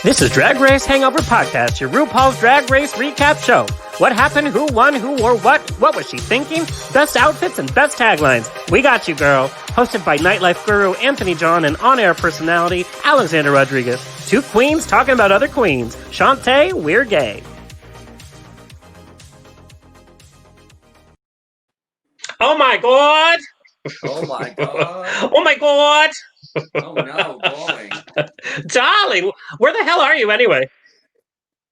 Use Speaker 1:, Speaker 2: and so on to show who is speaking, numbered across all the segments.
Speaker 1: This is Drag Race Hangover Podcast, your RuPaul's Drag Race recap show. What happened, who won, who wore what was she thinking, best outfits and best taglines. We got you, girl. Hosted by nightlife guru Anthony John and on-air personality Alexander Rodriguez. Two queens talking about other queens. Shantae, we're gay. Oh my god!
Speaker 2: Oh my god!
Speaker 1: Oh my god!
Speaker 2: Oh no, going.
Speaker 1: Darling, where the hell are you anyway?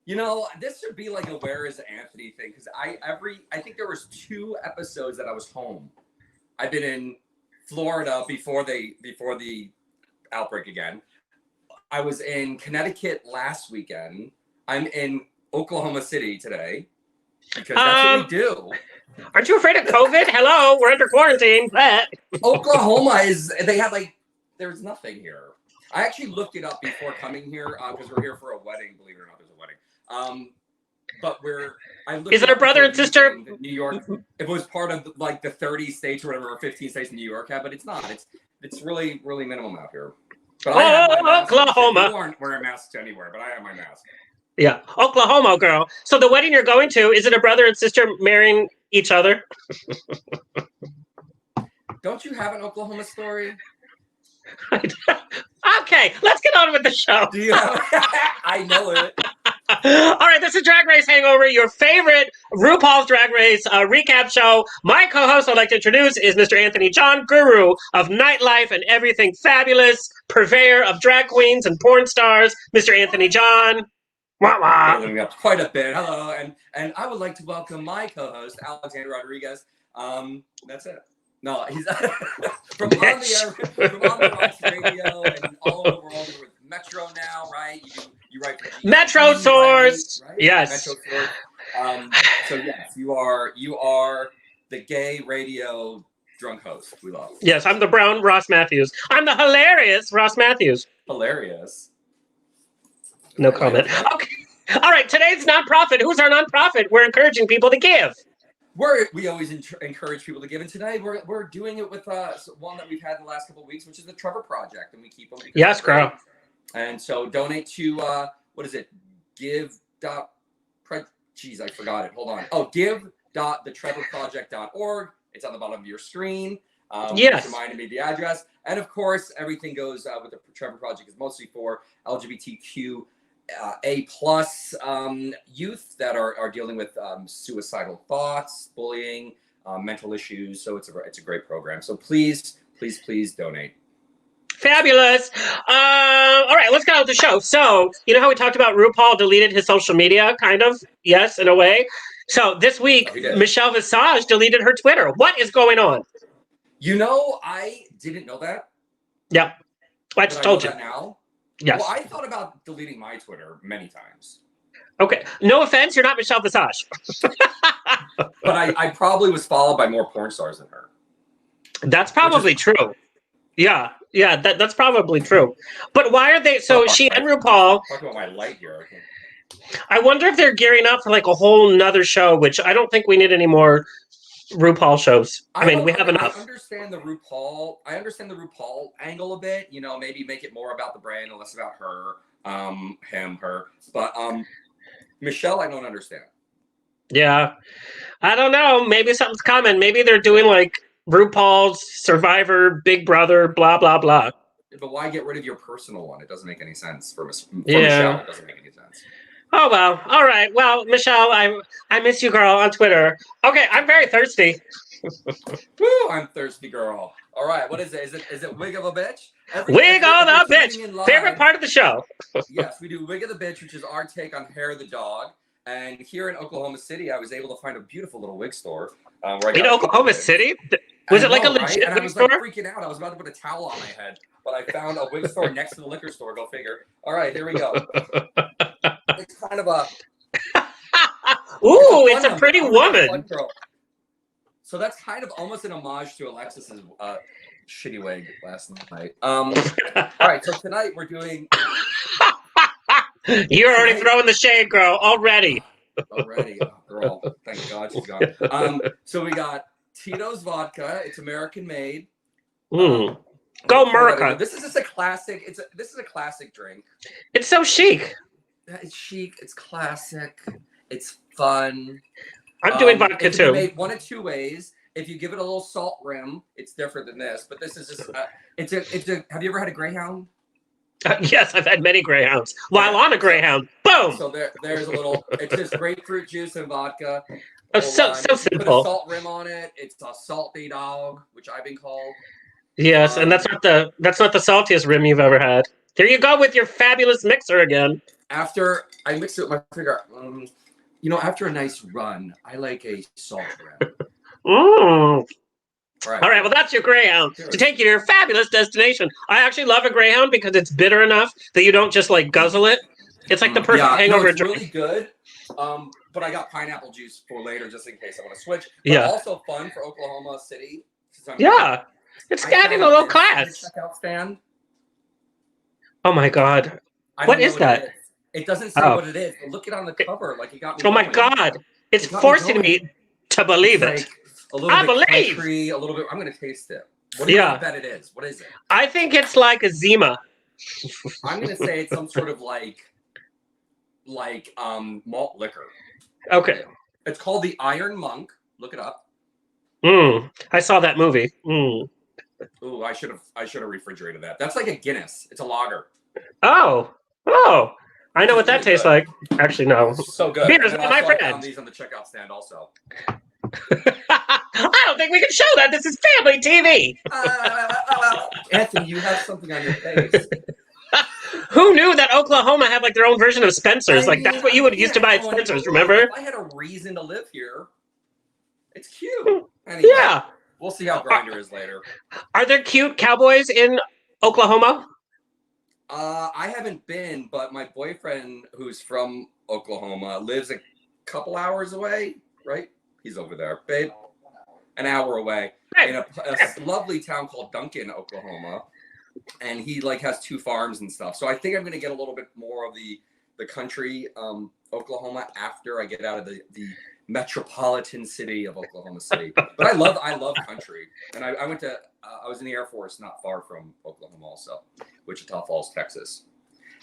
Speaker 2: You know, this should be like a Where is Anthony thing, because I think there was 2 episodes that I was home. I've been in Florida before the outbreak again. I was in Connecticut last weekend. I'm in Oklahoma City today because that's what we do.
Speaker 1: Aren't you afraid of COVID? Hello, we're under quarantine.
Speaker 2: Oklahoma there's nothing here. I actually looked it up before coming here because we're here for a wedding. Believe it or not, there's a wedding. But is it our brother and sister? New York. It was part of like the 30 states or whatever, or 15 states New York had, but it's not. It's really, really minimum out here. But I have my mask.
Speaker 1: Oklahoma.
Speaker 2: You aren't wearing masks anywhere, but I have my mask.
Speaker 1: Yeah, Oklahoma, girl. So the wedding you're going to, is it a brother and sister marrying each other?
Speaker 2: Don't you have an Oklahoma story?
Speaker 1: Okay, let's get on with the show.
Speaker 2: Do you have? I know it.
Speaker 1: All right, this is Drag Race Hangover, your favorite RuPaul's Drag Race recap show. My co-host I'd like to introduce is Mr. Anthony John, guru of nightlife and everything fabulous, purveyor of drag queens and porn stars, Mr. Anthony John. Wah, wah.
Speaker 2: Building up quite a bit. Hello, and I would like to welcome my co-host Alexander Rodriguez. That's it. No, he's from on the Rocks Radio and all over the world with Metro now, right? You write for
Speaker 1: Metro Source, right? Yes.
Speaker 2: Metro Source. So yes, you are the gay radio drunk host we love.
Speaker 1: Yes, I'm the brown Ross Matthews. I'm the hilarious Ross Matthews.
Speaker 2: Hilarious.
Speaker 1: No comment. Okay. All right, today's nonprofit. Who's our nonprofit? We're encouraging people to give.
Speaker 2: We always encourage people to give, and today we're doing it with one that we've had the last couple of weeks, which is the Trevor Project, and we keep them.
Speaker 1: Yes, girl.
Speaker 2: And so donate to what is it? Jeez, I forgot it. Hold on. Oh, give.thetrevorproject.org. It's on the bottom of your screen.
Speaker 1: Yes.
Speaker 2: Reminding me the address, and of course, everything goes with the Trevor Project is mostly for LGBTQ. A+ youth that are dealing with suicidal thoughts, bullying, mental issues. So it's a great program. So please donate.
Speaker 1: Fabulous. All right, let's get on with the show. So you know how we talked about RuPaul deleted his social media, kind of? Yes, in a way. So this week, Michelle Visage deleted her Twitter. What is going on?
Speaker 2: You know, I didn't know that.
Speaker 1: Yeah, I just told you
Speaker 2: that now.
Speaker 1: Yes.
Speaker 2: Well, I thought about deleting my Twitter many times.
Speaker 1: Okay. No offense, you're not Michelle Visage.
Speaker 2: But I probably was followed by more porn stars than her.
Speaker 1: That's probably true. Yeah, that's probably true. But why are they? So she and RuPaul.
Speaker 2: Talk about my light here.
Speaker 1: I wonder if they're gearing up for like a whole nother show, which I don't think we need any more RuPaul shows. I mean, we have enough.
Speaker 2: I understand the RuPaul angle a bit. You know, maybe make it more about the brand and less about her, him, her. But Michelle, I don't understand.
Speaker 1: Yeah, I don't know. Maybe something's coming. Maybe they're doing like RuPaul's Survivor, Big Brother, blah blah blah.
Speaker 2: But why get rid of your personal one? It doesn't make any sense for Michelle. It doesn't make any sense.
Speaker 1: Oh, well. All right. Well, Michelle, I miss you, girl, on Twitter. Okay, I'm very thirsty.
Speaker 2: Woo, I'm thirsty, girl. All right, what is it? Is it Wig of a Bitch?
Speaker 1: Wig of the Bitch. Favorite part of the show.
Speaker 2: Yes, we do Wig of the Bitch, which is our take on Hair of the Dog. And here in Oklahoma City, I was able to find a beautiful little wig store. In
Speaker 1: Oklahoma City? Was it like a legit
Speaker 2: wig
Speaker 1: store? I
Speaker 2: was like freaking out. I was about to put a towel on my head, but I found a wig store next to the liquor store. Go figure. All right, here we go. It's kind of a...
Speaker 1: Ooh, it's a pretty woman.
Speaker 2: So that's kind of almost an homage to Alexis's shitty wig last night. All right, so tonight we're doing...
Speaker 1: You're already throwing the shade, girl. Already.
Speaker 2: Oh, girl. Thank God she's gone. So we got Tito's vodka. It's American made.
Speaker 1: Go America.
Speaker 2: This is just a classic. This is a classic drink.
Speaker 1: It's so chic.
Speaker 2: It's chic. It's classic. It's fun.
Speaker 1: I'm doing vodka too.
Speaker 2: Made one of two ways. If you give it a little salt rim, it's different than this. But this is just have you ever had a Greyhound?
Speaker 1: Yes, I've had many Greyhounds. While on a Greyhound, boom.
Speaker 2: So there's a little. It's just grapefruit juice and vodka.
Speaker 1: Oh, so simple.
Speaker 2: Put a salt rim on it. It's a salty dog, which I've been called.
Speaker 1: Yes, and that's not the saltiest rim you've ever had. There you go with your fabulous mixer again.
Speaker 2: After I mix it with my finger, after a nice run, I like a salt rim.
Speaker 1: All right, well, that's your Greyhound to take you to your fabulous destination. I actually love a Greyhound because it's bitter enough that you don't just like guzzle it. It's like the perfect hangover
Speaker 2: it's
Speaker 1: drink.
Speaker 2: Really good. But I got pineapple juice for later just in case I want to switch. But also fun for Oklahoma City.
Speaker 1: It's adding a little class.
Speaker 2: Checkout stand.
Speaker 1: Oh my God. What is that?
Speaker 2: It doesn't say what it is, but look it on the cover. Like it got me.
Speaker 1: Oh my God. It's forcing me to believe it.
Speaker 2: Like a little bit country, a little bit. I'm going to taste it. What do you bet it is? What is it?
Speaker 1: I think it's like a Zima.
Speaker 2: I'm going to say it's some sort of like malt liquor.
Speaker 1: Okay.
Speaker 2: It's called the Iron Monk. Look it up.
Speaker 1: I saw that movie.
Speaker 2: Ooh, I should have refrigerated that. That's like a Guinness. It's a lager.
Speaker 1: Oh. I know what that tastes like. Actually, no.
Speaker 2: So good.
Speaker 1: Beers with my friends.
Speaker 2: I found these on the checkout stand also.
Speaker 1: I don't think we can show that. This is family TV.
Speaker 2: Anthony, you have something on your face.
Speaker 1: Who knew that Oklahoma had like their own version of Spencer's? That's what you would used to buy at Spencer's, remember?
Speaker 2: If I had a reason to live here, it's cute. Anyway, we'll see how Grindr is later.
Speaker 1: Are there cute cowboys in Oklahoma?
Speaker 2: I haven't been, but my boyfriend, who's from Oklahoma, lives a couple hours away, right? He's over there, babe. An hour away in a lovely town called Duncan, Oklahoma. And he has 2 farms and stuff. So I think I'm going to get a little bit more of the country Oklahoma after I get out of the metropolitan city of Oklahoma City. But I love country. And I went to I was in the Air Force not far from Oklahoma also, Wichita Falls, Texas.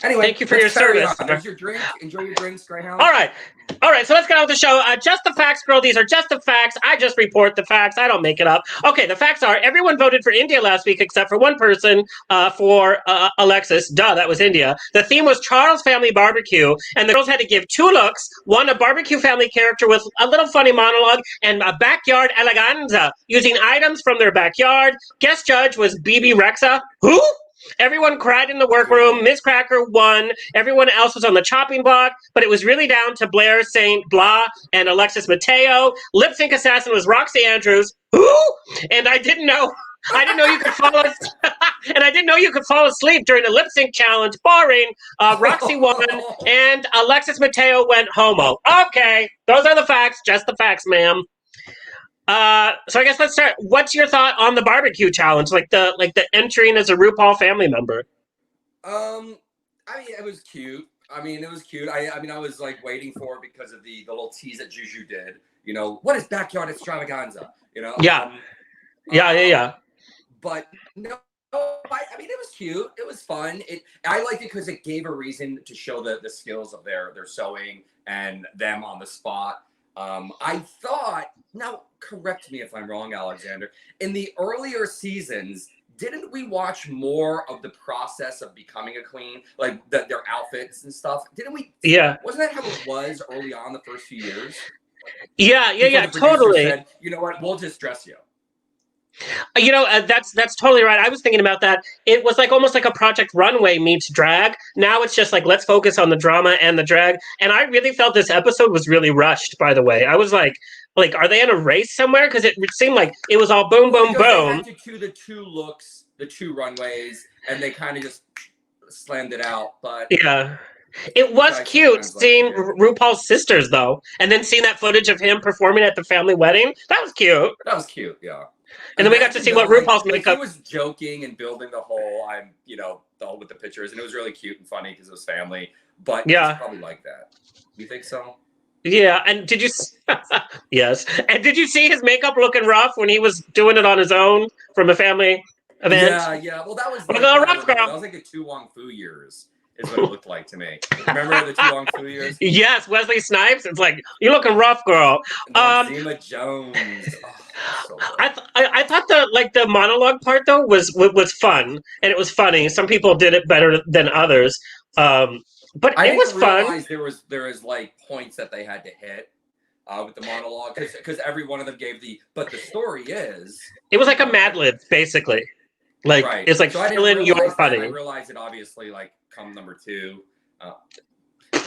Speaker 2: Anyway,
Speaker 1: thank you for your service.
Speaker 2: There's your drink. Enjoy your drinks, Greyhound.
Speaker 1: All right. So let's get on with the show. Just the facts, girl. These are just the facts. I just report the facts. I don't make it up. Okay, the facts are everyone voted for India last week except for one person for Alexis. Duh, that was India. The theme was Charles Family Barbecue, and the girls had to give 2 looks. One, a barbecue family character with a little funny monologue, and a backyard eleganza using items from their backyard. Guest judge was BB Rexa. Who? Everyone cried in the workroom. Miz Cracker won. Everyone else was on the chopping block, but it was really down to Blair St Blah and Alexis Mateo. Lip sync assassin was Roxy Andrews. Who? And I didn't know you could fall and I didn't know you could fall asleep during the lip sync challenge. Boring. Roxy won, and Alexis Mateo went homo. Okay, those are the facts. Just the facts, ma'am. So I guess let's start. What's your thought on the barbecue challenge? Like the entering as a RuPaul family member.
Speaker 2: I mean, it was cute. I was waiting for it because of the little tease that Juju did. What is backyard extravaganza?
Speaker 1: Yeah.
Speaker 2: But no, I mean, it was cute. It was fun. I liked it because it gave a reason to show the skills of their sewing and them on the spot. I thought, now correct me if I'm wrong, Alexander, in the earlier seasons, didn't we watch more of the process of becoming a queen? Like their outfits and stuff? Didn't we?
Speaker 1: Yeah.
Speaker 2: Wasn't that how it was early on the first few years?
Speaker 1: Yeah, totally.
Speaker 2: Said, you know what, we'll just dress you.
Speaker 1: That's totally right. I was thinking about that. It was almost like a Project Runway meets drag. Now it's just let's focus on the drama and the drag. And I really felt this episode was really rushed, by the way. I was like, are they in a race somewhere? Because it seemed like it was all boom, boom, boom.
Speaker 2: They had to do the 2 looks, the 2 runways, and they kind of just slammed it out. But
Speaker 1: yeah. It was cute seeing RuPaul's sisters, though. And then seeing that footage of him performing at the family wedding. That was cute.
Speaker 2: That was cute, yeah.
Speaker 1: And then we got to see what RuPaul's makeup.
Speaker 2: He was joking and building the whole, the whole with the pictures, and it was really cute and funny because it was family. But it's probably like that. You think so?
Speaker 1: Yeah, and did you? Yes, and did you see his makeup looking rough when he was doing it on his own from a family? event.
Speaker 2: Yeah. Well, that was
Speaker 1: I'm a rough girl.
Speaker 2: That was like the Tu Wong Fu years. Is what it looked like to me. Remember the Tu Wong Fu years?
Speaker 1: Yes, Wesley Snipes. It's like, you're looking rough, girl.
Speaker 2: Noxeema Jones. Oh, so
Speaker 1: I thought the monologue part though was fun, and it was funny. Some people did it better than others, but it was fun.
Speaker 2: There was like points that they had to hit with the monologue because every one of them gave but the story is
Speaker 1: it was like a Mad Lib basically. Like right. It's like so fill in your funny.
Speaker 2: I realized it obviously like come number 2,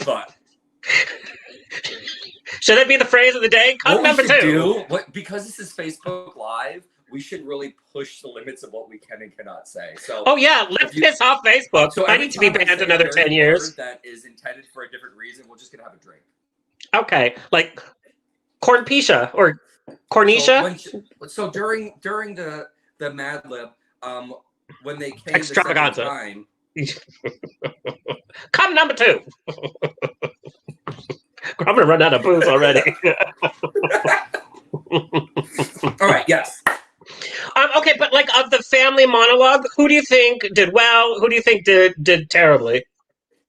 Speaker 2: but
Speaker 1: should that be the phrase of the day? Come number 2.
Speaker 2: Because this is Facebook Live, we should really push the limits of what we can and cannot say. So
Speaker 1: oh yeah, let's piss off Facebook. So I need to be banned another 10 years.
Speaker 2: That is intended for a different reason. We're just gonna have a drink.
Speaker 1: Okay, like cornpisha or cornisha.
Speaker 2: So during the Mad Lib. When they came
Speaker 1: extravaganza.
Speaker 2: The time,
Speaker 1: come number 2. I'm gonna run out of booze already.
Speaker 2: All right. Yes.
Speaker 1: Okay, but like of the family monologue, who do you think did well? Who do you think did terribly?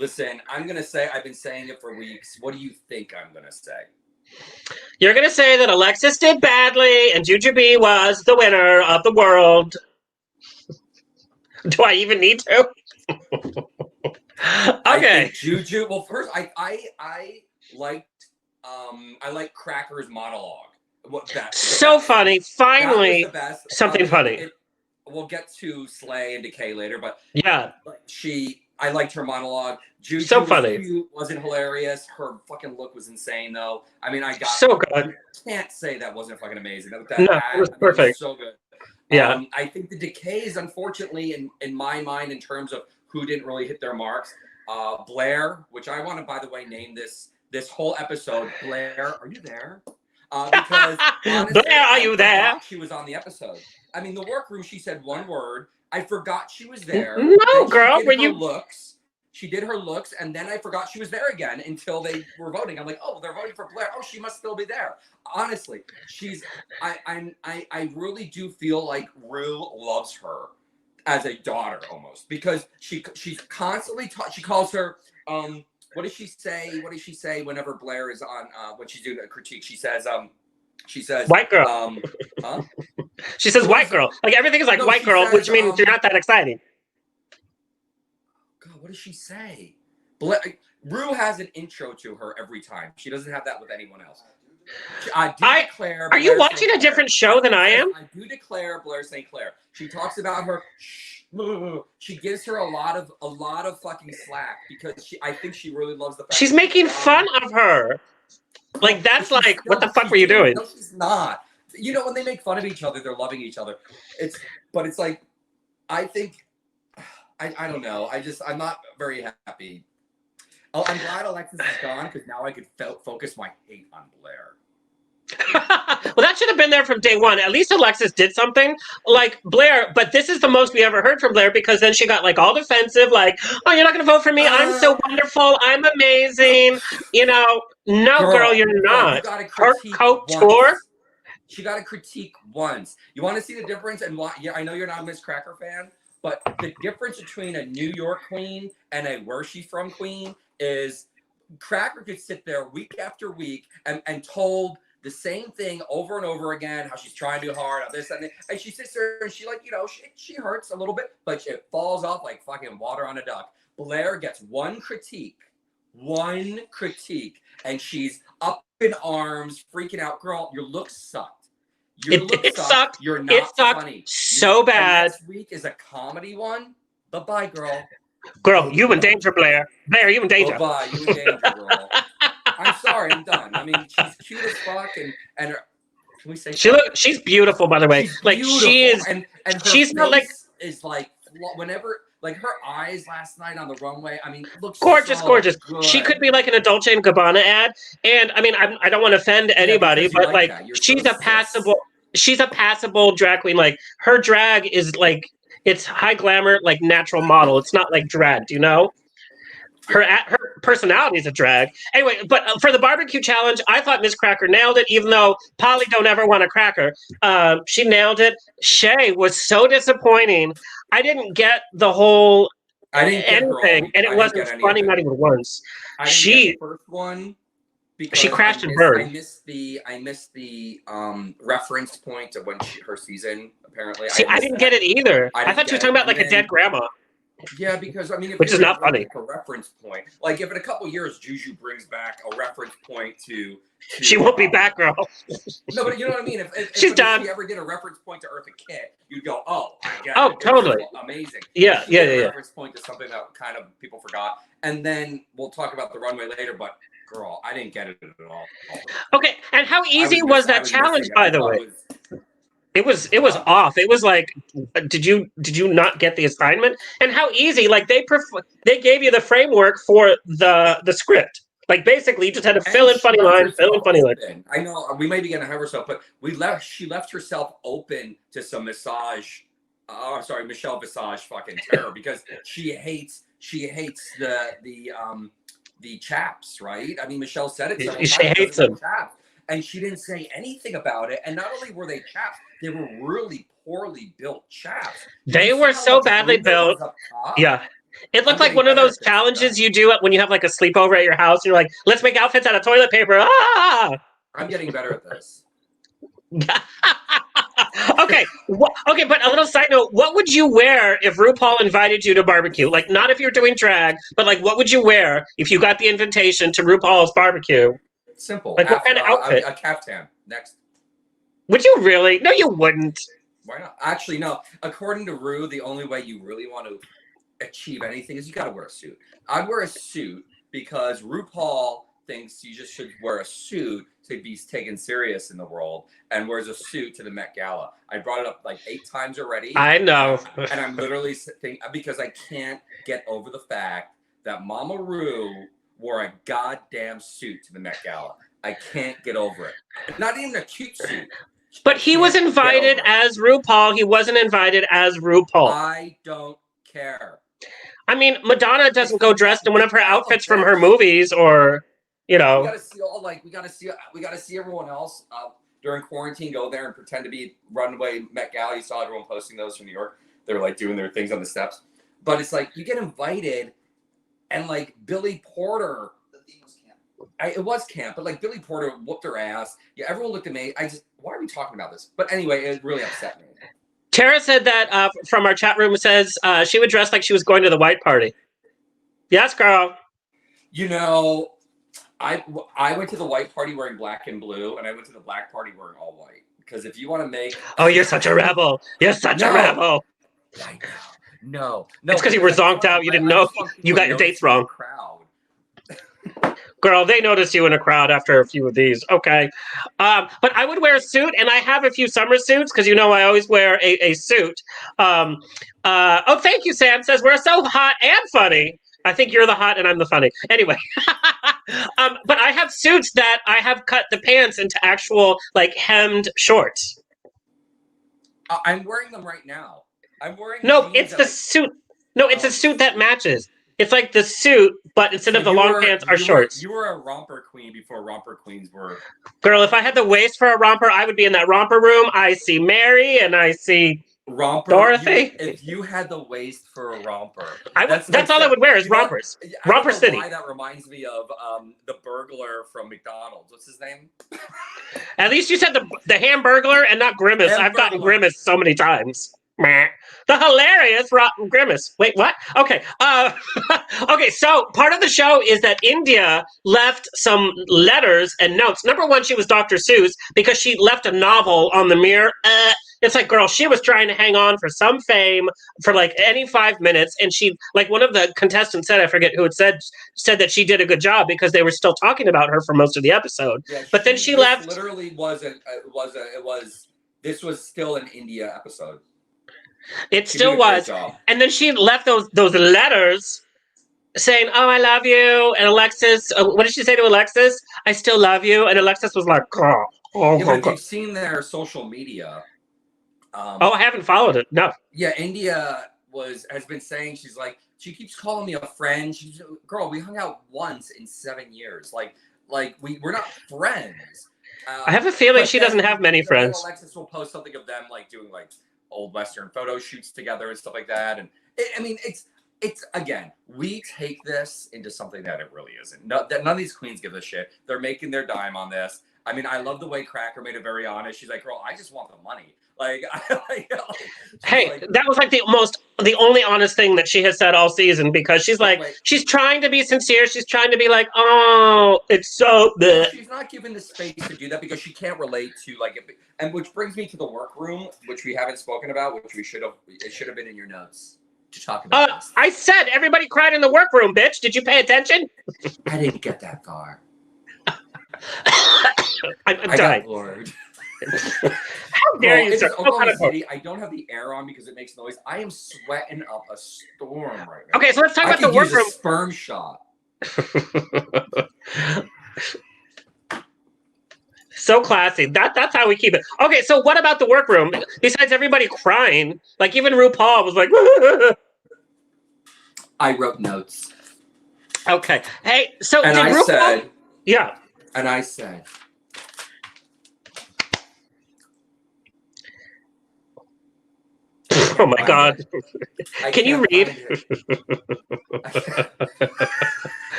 Speaker 2: Listen, I'm gonna say I've been saying it for weeks. What do you think I'm gonna say?
Speaker 1: You're gonna say that Alexis did badly and Jujubee was the winner of the world. Do I even need to? Okay.
Speaker 2: Juju. Well, first, I liked Cracker's monologue.
Speaker 1: Funny. Finally, something funny.
Speaker 2: We'll get to Slay and Decay later, but
Speaker 1: yeah,
Speaker 2: I liked her monologue. Juju
Speaker 1: so funny.
Speaker 2: Wasn't hilarious. Her fucking look was insane, though. I mean,
Speaker 1: so good.
Speaker 2: Can't say that wasn't fucking amazing.
Speaker 1: It was perfect.
Speaker 2: It was so good.
Speaker 1: Yeah,
Speaker 2: I think the decays, unfortunately, in my mind, in terms of who didn't really hit their marks, Blair, which I want to, by the way, name this whole episode. Blair, are you there? Because honestly,
Speaker 1: Blair, are you there?
Speaker 2: She was on the episode. I mean, the workroom. She said one word. I forgot she was there.
Speaker 1: No, girl, were you
Speaker 2: looks? She did her looks, and then I forgot she was there again until they were voting. I'm like, oh, they're voting for Blair. Oh, she must still be there. Honestly, I really do feel like Ru loves her as a daughter almost because she's constantly she calls her what does she say whenever Blair is on when she's doing a critique? She says
Speaker 1: white girl.
Speaker 2: Huh?
Speaker 1: She says white girl. Like everything is like white girl, which means you're not that exciting.
Speaker 2: God, what does she say? Ru has an intro to her every time. She doesn't have that with anyone else. I declare.
Speaker 1: Are you watching a different show than I am?
Speaker 2: I do declare Blair St. Blah. She talks about her. She gives her a lot of fucking slack because I think she really loves the fact
Speaker 1: she's making fun of her. Like that's like, what the fuck were you doing?
Speaker 2: No, she's not. You know, when they make fun of each other, they're loving each other. It's like, I think. I don't know. I'm not very happy. Oh, I'm glad Alexis is gone because now I could focus my hate on Blair.
Speaker 1: Well, that should have been there from day one. At least Alexis did something like Blair, but this is the most we ever heard from Blair because then she got like all defensive, like, oh, you're not going to vote for me. I'm so wonderful. I'm amazing. You know, no, girl, you're not. Her couture.
Speaker 2: She got to critique once. You want to see the difference and why? Yeah, I know you're not a Miz Cracker fan. But the difference between a New York queen and a where she's from queen is Cracker could sit there week after week and told the same thing over and over again, how she's trying too hard, how this and that. And she sits there and she like, you know, she hurts a little bit, but it falls off like fucking water on a duck. Blair gets one critique, and she's up in arms, freaking out. Girl, your looks sucked.
Speaker 1: It sucked.
Speaker 2: You're not funny.
Speaker 1: So bad.
Speaker 2: Next week is a comedy one. Bye-bye, girl.
Speaker 1: Girl, you in danger, Blair. Blair, you in danger.
Speaker 2: Bye-bye, you in danger, girl. I'm sorry, I'm done. I mean, she's cute as fuck, and her, can we say
Speaker 1: she's beautiful, by the way.
Speaker 2: She's
Speaker 1: like
Speaker 2: beautiful.
Speaker 1: She is,
Speaker 2: and her
Speaker 1: she's
Speaker 2: face
Speaker 1: not like
Speaker 2: is like whenever. Like her eyes last night on the runway, I mean, looks
Speaker 1: gorgeous,
Speaker 2: so
Speaker 1: gorgeous.
Speaker 2: Good.
Speaker 1: She could be like an Dolce & Gabbana ad, and I mean, I don't want to offend anybody, but like she's a passable. She's a passable drag queen. Like her drag is like it's high glamour, like natural model. It's not like drag, you know. her personality is a drag. Anyway, but for the barbecue challenge, I thought Miz Cracker nailed it, even though Polly don't ever want a cracker. She nailed it. Shay was so disappointing. I didn't get the whole anything, and it wasn't funny, not even once.
Speaker 2: I didn't get the first one because
Speaker 1: she crashed and burned.
Speaker 2: I missed the reference point of when her season, apparently.
Speaker 1: See, I didn't get it either. I thought she was talking about like a dead grandma.
Speaker 2: Yeah, because I mean,
Speaker 1: which is not funny.
Speaker 2: A reference point, like if in a couple years Juju brings back a reference point to
Speaker 1: she won't be back, girl.
Speaker 2: No, but you know what I mean. If
Speaker 1: she's done.
Speaker 2: If she ever did a reference point to Eartha Kitt, you'd go, "Oh, I get
Speaker 1: it. Totally
Speaker 2: amazing."
Speaker 1: Yeah.
Speaker 2: Reference point to something that kind of people forgot, and then we'll talk about the runway later. But girl, I didn't get it at all.
Speaker 1: Okay, and how easy was that challenge, by the way? It was off. It was like, did you not get the assignment? And how easy? Like they gave you the framework for the script. Like basically, you just had to fill in funny lines, fill in funny lines.
Speaker 2: I know we may be getting ahead of herself, but she left herself open to some massage. I'm sorry, Michelle Visage fucking terror because she hates the chaps, right? I mean, Michelle said it.
Speaker 1: She hates them.
Speaker 2: And she didn't say anything about it. And not only were they chaps, they were really poorly built chaps.
Speaker 1: They were so badly built. Yeah. It looked like one of those challenges you do when you have like a sleepover at your house. You're like, let's make outfits out of toilet paper. Ah!
Speaker 2: I'm getting better at this.
Speaker 1: Okay. Okay, but a little side note. What would you wear if RuPaul invited you to barbecue? Like, not if you're doing drag, but like, what would you wear if you got the invitation to RuPaul's barbecue?
Speaker 2: Simple.
Speaker 1: Like what kind of outfit?
Speaker 2: A caftan. Next.
Speaker 1: Would you really? No, you wouldn't.
Speaker 2: Why not? Actually, no. According to Ru, the only way you really want to achieve anything is you got to wear a suit. I'd wear a suit because RuPaul thinks you just should wear a suit to be taken serious in the world and wears a suit to the Met Gala. I brought it up like 8 times already.
Speaker 1: I know.
Speaker 2: And I'm literally thinking because I can't get over the fact that Mama Ru wore a goddamn suit to the Met Gala. I can't get over it. Not even a cute suit.
Speaker 1: But he was invited as RuPaul. He wasn't invited as RuPaul.
Speaker 2: I don't care.
Speaker 1: I mean, Madonna doesn't go dressed in one of her outfits from her movies, or you know.
Speaker 2: We gotta see everyone else during quarantine go there and pretend to be runway Met Gala. You saw everyone posting those from New York. They were like doing their things on the steps. But it's like you get invited. And like Billy Porter, the theme was camp. It was camp, but like Billy Porter whooped her ass. Yeah, everyone looked at me. Why are we talking about this? But anyway, it really upset me.
Speaker 1: Tara said that from our chat room says she would dress like she was going to the white party. Yes, girl.
Speaker 2: You know, I went to the white party wearing black and blue, and I went to the black party wearing all white. Because if you want to make...
Speaker 1: Oh, you're such a rebel. You're such a rebel.
Speaker 2: I know. No.
Speaker 1: It's because you were zonked out. You didn't know. You got your dates wrong. Girl, they noticed you in a crowd after a few of these. Okay. But I would wear a suit, and I have a few summer suits because, you know, I always wear a suit. Oh, thank you, Sam. Says, we're so hot and funny. I think you're the hot and I'm the funny. Anyway. But I have suits that I have cut the pants into actual, like, hemmed shorts.
Speaker 2: I'm wearing them right now. I'm wearing.
Speaker 1: No, it's the suit. No, it's a suit that matches. It's like the suit, but instead of the long pants are shorts.
Speaker 2: You were a romper queen before romper queens were.
Speaker 1: Girl, if I had the waist for a romper, I would be in that romper room. I see Mary and I see Dorothy.
Speaker 2: If you had the waist for a romper,
Speaker 1: that's all I would wear is rompers. Romper City.
Speaker 2: Why that reminds me of the burglar from McDonald's. What's his name?
Speaker 1: At least you said the Hamburglar and not Grimace. I've gotten Grimace so many times. The hilarious rotten Grimace. Wait, what? Okay. Okay, so part of the show is that India left some letters and notes. Number one, she was Dr. Seuss because she left a novel on the mirror. It's like, girl, she was trying to hang on for some fame for like any 5 minutes. And she, like one of the contestants said, I forget who it said that she did a good job because they were still talking about her for most of the episode. Yeah, but then she left.
Speaker 2: Literally this was still an India episode.
Speaker 1: It still was. And then she left those letters saying, oh, I love you. And Alexis, what did she say to Alexis? I still love you. And Alexis was like, oh.
Speaker 2: If you've seen their social media.
Speaker 1: I haven't followed it. No.
Speaker 2: Yeah, India has been saying, she's like, She keeps calling me a friend. She's, girl, we hung out once in 7 years. Like we're not friends.
Speaker 1: I have a feeling she doesn't have many friends.
Speaker 2: Then Alexis will post something of them like doing like old Western photo shoots together and stuff like that. And it's again, we take this into something that it really isn't. None of these queens give a shit. They're making their dime on this. I mean, I love the way Cracker made it very honest. She's like, girl, I just want the money. Like,
Speaker 1: hey, like, that was like the only honest thing that she has said all season, because she's like, she's trying to be sincere. She's trying to be like, oh, it's so
Speaker 2: well, she's not given the space to do that because she can't relate to like, and which brings me to the workroom, which we haven't spoken about, which it should have been in your notes to talk about. This.
Speaker 1: I said everybody cried in the workroom, bitch. Did you pay attention?
Speaker 2: I didn't get that far.
Speaker 1: I'm dying.
Speaker 2: Got bored.
Speaker 1: How dare you, sir?
Speaker 2: Oklahoma City. I don't have the air on because it makes noise. I am sweating up a storm right now.
Speaker 1: Okay, so let's talk about the workroom.
Speaker 2: A sperm shot.
Speaker 1: So classy. That's how we keep it. Okay, so what about the workroom? Besides everybody crying, like even RuPaul was like.
Speaker 2: I wrote notes.
Speaker 1: Okay. Hey, so
Speaker 2: and I said,
Speaker 1: yeah.
Speaker 2: And I said.
Speaker 1: Oh my God. Can you read?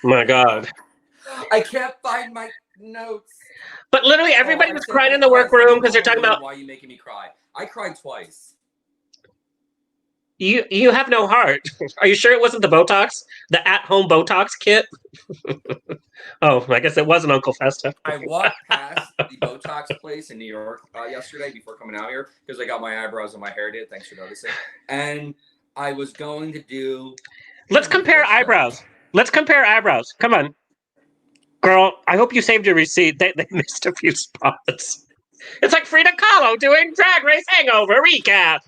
Speaker 1: My God.
Speaker 2: I can't find my notes.
Speaker 1: But literally everybody was crying in the workroom because they're talking about.
Speaker 2: Why are you making me cry? I cried twice.
Speaker 1: You have no heart. Are you sure it wasn't the Botox? The at-home Botox kit? Oh, I guess it wasn't Uncle Festa.
Speaker 2: I walked past the Botox place in New York yesterday before coming out here because I got my eyebrows and my hair did. Thanks for noticing. And I was going to do...
Speaker 1: Let's compare eyebrows. Let's compare eyebrows. Come on. Girl, I hope you saved your receipt. They missed a few spots. It's like Frida Kahlo doing Drag Race Hangover recap.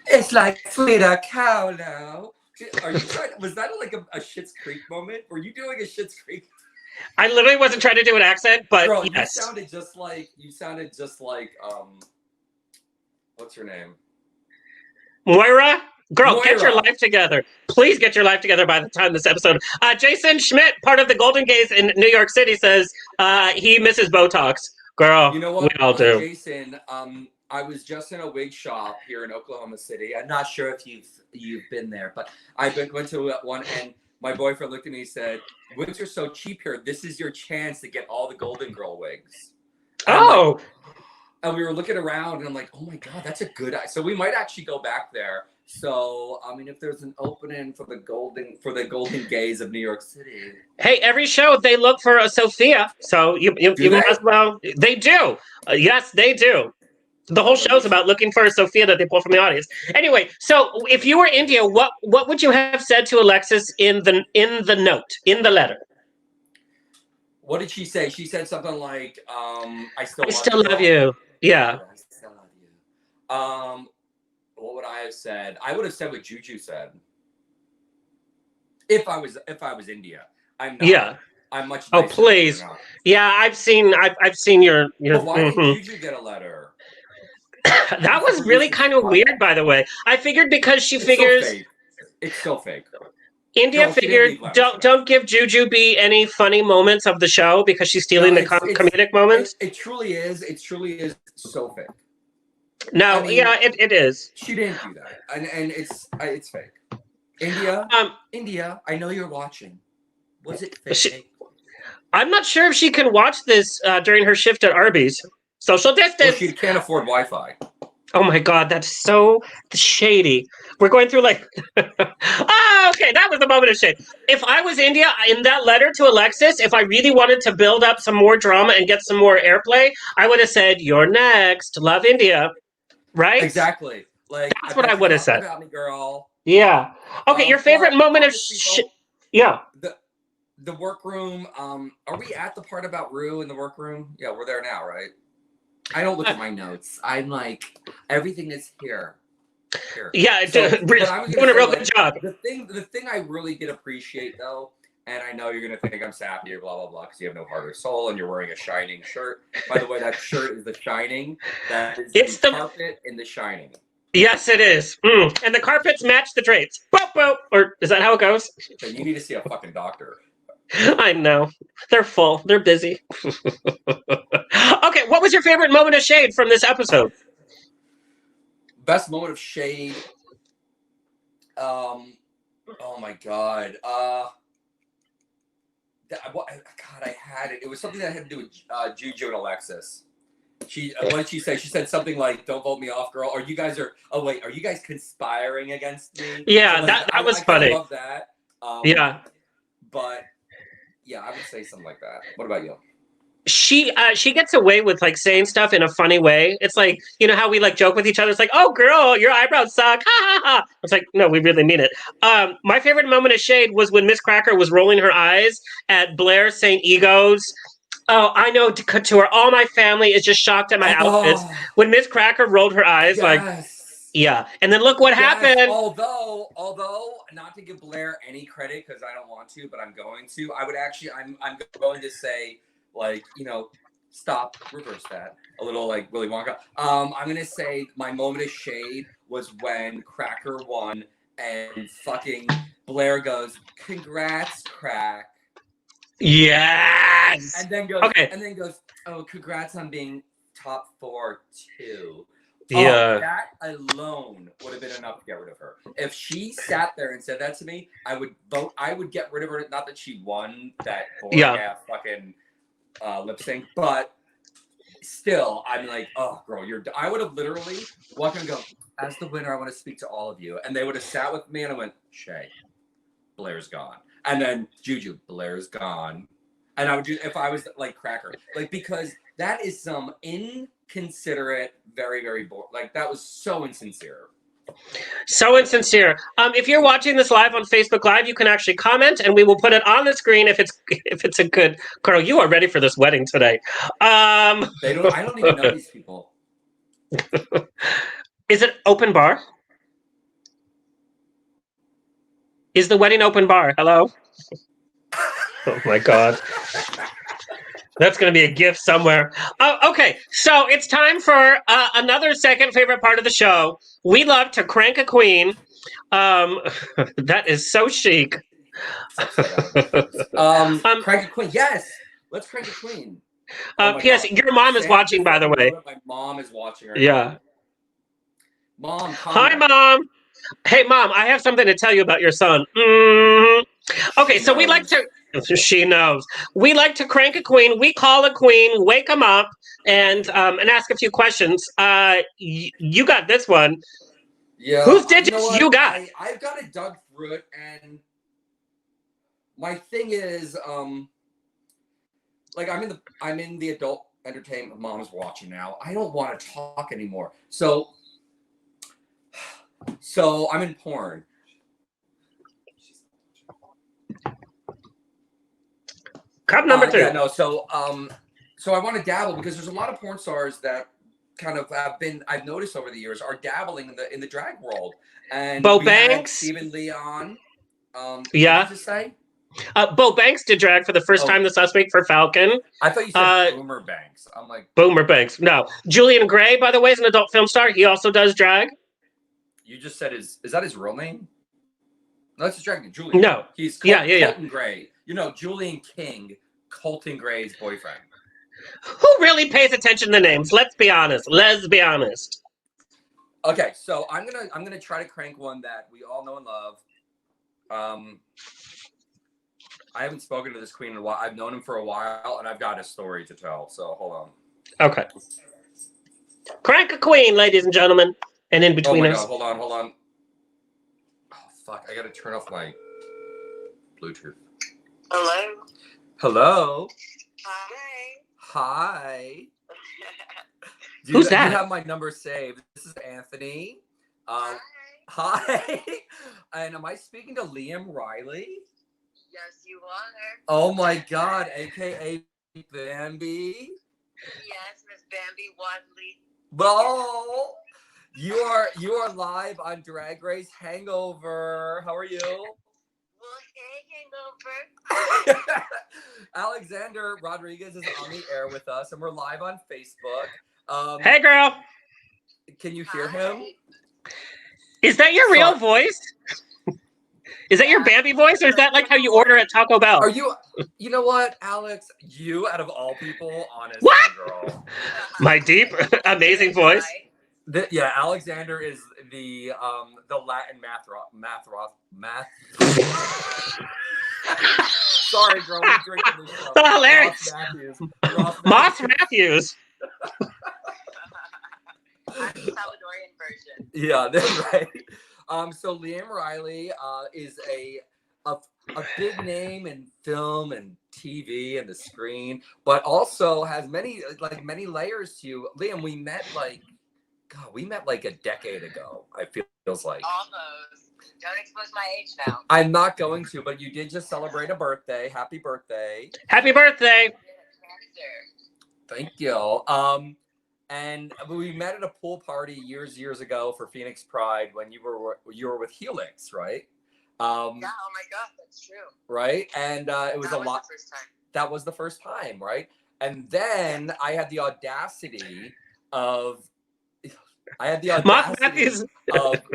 Speaker 2: It's like Frida Kahlo. Are you trying? Was that like a Schitt's Creek moment? Were you doing a Schitt's Creek?
Speaker 1: I literally wasn't trying to do an accent, but
Speaker 2: girl,
Speaker 1: yes.
Speaker 2: You sounded just like what's her name?
Speaker 1: Moira? Girl,
Speaker 2: Moira.
Speaker 1: Get your life together. Please get your life together by the time this episode. Jason Schmidt, part of the Golden Gays in New York City, says he misses Botox. Girl,
Speaker 2: you know what?
Speaker 1: We all do.
Speaker 2: Jason, I was just in a wig shop here in Oklahoma City. I'm not sure if you've been there, but I went to one, and my boyfriend looked at me and said, "Wigs are so cheap here. This is your chance to get all the Golden Girl wigs."
Speaker 1: And
Speaker 2: and we were looking around, and I'm like, "Oh my God, that's a good idea." So we might actually go back there. So I mean, if there's an opening for the Golden Gays of New York City.
Speaker 1: Hey, every show they look for a Sophia, so you might as well. They do. Yes, they do. The whole show's about looking for a Sophia that they pull from the audience. Anyway, so if you were India, what would you have said to Alexis in the note, in the letter?
Speaker 2: What did she say? She said something like, I still
Speaker 1: love you. Yeah.
Speaker 2: I still love you. What would I have said? I would have said what Juju said. If I was India. I'm not. Yeah. I'm much nicer.
Speaker 1: Oh, please. Yeah, I've seen your
Speaker 2: But why didn't Juju get a letter?
Speaker 1: That was really kind of weird, by the way. I figured because she figures
Speaker 2: it's so fake.
Speaker 1: India figured don't give Juju B any funny moments of the show because she's stealing the comedic moments.
Speaker 2: It truly is. It truly is so fake.
Speaker 1: No, I mean, yeah, it is.
Speaker 2: She didn't do that, and it's fake. India, I know you're watching. Was it fake?
Speaker 1: I'm not sure if she can watch this during her shift at Arby's. Social distance.
Speaker 2: Well, she can't afford Wi-Fi.
Speaker 1: Oh my God, that's so shady. We're going through like, okay, that was the moment of shade. If I was India, in that letter to Alexis, if I really wanted to build up some more drama and get some more airplay, I would have said, "You're next. Love, India." Right?
Speaker 2: Exactly. Like
Speaker 1: that's what I would have said.
Speaker 2: About me, girl.
Speaker 1: Yeah. Okay, your favorite moment of yeah.
Speaker 2: The workroom. Are we at the part about Rue in the workroom? Yeah, we're there now, right? I don't look at my notes. I'm like, everything is here.
Speaker 1: Yeah, doing a real good job.
Speaker 2: The thing I really did appreciate though, and I know you're gonna think I'm sappy or blah blah blah because you have no heart or soul and you're wearing a Shining shirt. By the way, that shirt is The Shining. That is the carpet in The Shining.
Speaker 1: Yes, it is. And the carpets match the drapes. Boop, boop. Or is that how it goes?
Speaker 2: So you need to see a fucking doctor.
Speaker 1: I know. They're full. They're busy. Okay, what was your favorite moment of shade from this episode?
Speaker 2: Best moment of shade. Oh my god. God, I had it. It was something that had to do with Juju and Alexis. What did she say? She said something like, "Don't vote me off, girl." Or you guys are. Oh wait, are you guys conspiring against me?
Speaker 1: Yeah,
Speaker 2: so, like,
Speaker 1: that was
Speaker 2: I
Speaker 1: funny.
Speaker 2: I love that.
Speaker 1: Yeah,
Speaker 2: but yeah, I would say something like that. What about you?
Speaker 1: she gets away with like saying stuff in a funny way. It's like, you know how we like joke with each other. It's like, "Oh, girl, your eyebrows suck." Ha ha ha. It's like, no, we really mean it. My favorite moment of shade was when Miz Cracker was rolling her eyes at Blair St Ego's. Oh, I know Couture. All my family is just shocked at my outfits. When Miz Cracker rolled her eyes, like, yeah. And then look what happened.
Speaker 2: Although, not to give Blair any credit because I don't want to, but I'm going to. I would actually, I'm going to say, like, stop, reverse that a little, like Willy Wonka. I'm gonna say my moment of shade was when Cracker won and fucking Blair goes, "Congrats, Crack."
Speaker 1: Yes.
Speaker 2: And then goes,
Speaker 1: okay.
Speaker 2: "Oh, congrats on being top 4 too."
Speaker 1: Yeah.
Speaker 2: That alone would have been enough to get rid of her. If she sat there and said that to me, I would vote. I would get rid of her. Not that she won that fucking lip sync, but still, I'm like, oh, girl, I would have literally walked and go, "As the winner, I want to speak to all of you," and they would have sat with me, and I went, "Shay, Blair's gone," and then Juju, Blair's gone, and I would do if I was like Cracker, like, because that is some inconsiderate, very, very boring. Like, that was so insincere.
Speaker 1: So insincere. If you're watching this live on Facebook Live, you can actually comment, and we will put it on the screen if it's a good. Carl, you are ready for this wedding today.
Speaker 2: I don't even know these people.
Speaker 1: Is it open bar? Is the wedding open bar? Hello? Oh my God. That's going to be a gift somewhere. Okay, so it's time for another second favorite part of the show. We love to crank a queen. That is so chic.
Speaker 2: Crank a queen. Yes, let's crank a queen.
Speaker 1: P.S. Your mom is watching, by the way.
Speaker 2: My mom is watching right
Speaker 1: yeah.
Speaker 2: now. Mom,
Speaker 1: hi, Mom. Hey, Mom, I have something to tell you about your son. Okay, so we like to... She knows. We like to crank a queen. We call a queen, wake them up, and ask a few questions. You got this one.
Speaker 2: Yeah.
Speaker 1: Whose digits you got?
Speaker 2: I've got it dug through it, and my thing is, like, I'm in the adult entertainment. Mom's watching now. I don't want to talk anymore. So I'm in porn.
Speaker 1: Cup number 2.
Speaker 2: Yeah, no. So I want to dabble because there's a lot of porn stars that kind of I've noticed over the years are dabbling in the drag world. And
Speaker 1: Bo Banks,
Speaker 2: Stephen Leon.
Speaker 1: yeah.
Speaker 2: What did you say?
Speaker 1: Bo Banks did drag for the first time this last week for Falcon.
Speaker 2: I thought you said Boomer Banks. I'm like,
Speaker 1: Boomer Banks. No. Julian Gray, by the way, is an adult film star. He also does drag.
Speaker 2: You just said is that his real name? No, that's his drag name. Julian.
Speaker 1: No.
Speaker 2: He's
Speaker 1: Colton
Speaker 2: Gray. Julian King, Colton Gray's boyfriend.
Speaker 1: Who really pays attention to names? Let's be honest.
Speaker 2: Okay, so I'm gonna try to crank one that we all know and love. I haven't spoken to this queen in a while. I've known him for a while, and I've got a story to tell. So hold on.
Speaker 1: Okay. Crank a queen, ladies and gentlemen, and in between us.
Speaker 2: God, hold on. Oh fuck! I gotta turn off my Bluetooth. Hello. Hi.
Speaker 1: Who's that?
Speaker 2: You have my number saved. This is Anthony. Hi. And am I speaking to Liam Riley?
Speaker 3: Yes, you are.
Speaker 2: Oh my God, aka Bambi.
Speaker 3: Yes, Miss Bambi Wadley.
Speaker 2: Well, you are live on Drag Race Hangover. How are you?
Speaker 3: Well, hey, Hangover.
Speaker 2: Alexander Rodriguez is on the air with us, and we're live on Facebook.
Speaker 1: Hey, girl.
Speaker 2: Can you hear him?
Speaker 1: Is that your real voice? Is that your Bambi voice, or is that like how you order at Taco Bell?
Speaker 2: Are you? You know what, Alex? You, out of all people, honestly,
Speaker 1: what?
Speaker 2: Girl.
Speaker 1: My deep, amazing voice.
Speaker 2: Yeah, Alexander is the Latin math. Sorry, girl, we're drinking this stuff.
Speaker 1: Hilarious. Moss Matthews.
Speaker 3: Salvadorian version.
Speaker 2: Yeah, that's right. So Liam Riley is a big name in film and TV and the screen, but also has many layers to you. Liam, we met like a decade ago. I feels like.
Speaker 3: Almost. Don't expose my age now.
Speaker 2: I'm not going to, but you did just celebrate a birthday. Happy birthday.
Speaker 1: Happy birthday.
Speaker 2: Thank you. And we met at a pool party years ago for Phoenix Pride when you were with Helix, right?
Speaker 3: Yeah, oh my God, that's true.
Speaker 2: Right? And it was
Speaker 3: that
Speaker 2: a
Speaker 3: was
Speaker 2: lot.
Speaker 3: The first time.
Speaker 2: That was the first time, right? And then I had the audacity of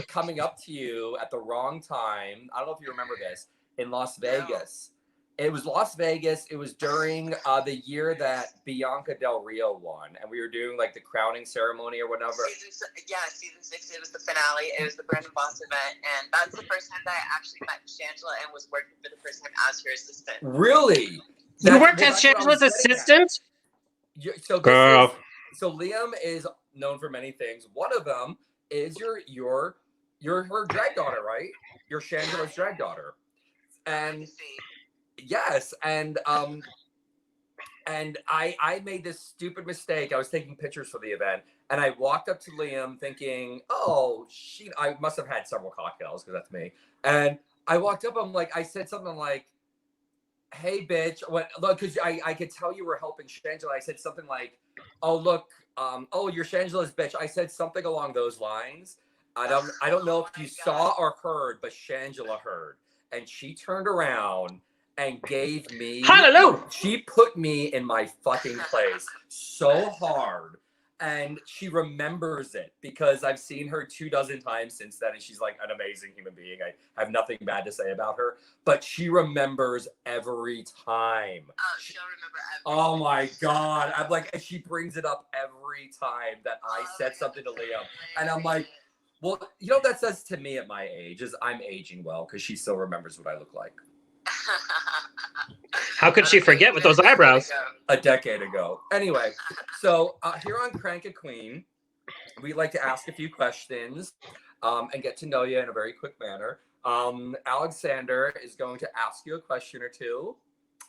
Speaker 2: coming up to you at the wrong time. I don't know if you remember this, in Las Vegas. It was Las Vegas. It was during the year that Bianca Del Rio won, and we were doing like the crowning ceremony or whatever.
Speaker 3: Season 6. It was the finale. It was the Brandon Boss event, and that's the first time that I actually met Shangela and was working for the first time as her assistant.
Speaker 2: Really?
Speaker 1: You worked as Shangela's assistant?
Speaker 2: So
Speaker 1: Girl.
Speaker 2: So Liam is known for many things. One of them is you're her drag daughter, right? You're Shangela's drag daughter, and. Yes, and I made this stupid mistake. I was taking pictures for the event, and I walked up to Liam thinking, "Oh, I must have had several cocktails because that's me." And I walked up, I said something like, "Hey, bitch," because I could tell you were helping Shangela. I said something like, "Oh, look, you're Shangela's bitch." I said something along those lines. I don't know if you saw or heard, but Shangela heard, and she turned around and gave me
Speaker 1: hallelujah.
Speaker 2: She put me in my fucking place so hard, and she remembers it because I've seen her 24 times since then, and she's like an amazing human being. I have nothing bad to say about her, but she remembers every time.
Speaker 3: Oh, she'll remember every
Speaker 2: Oh my God. I'm like, and she brings it up every time that I said something to Liam, and I'm like, well, you know what that says to me at my age is I'm aging well because she still remembers what I look like.
Speaker 1: How could she forget with those eyebrows?
Speaker 2: A decade ago. Anyway, so here on Crank a Queen, we like to ask a few questions and get to know you in a very quick manner. Alexander is going to ask you a question or two,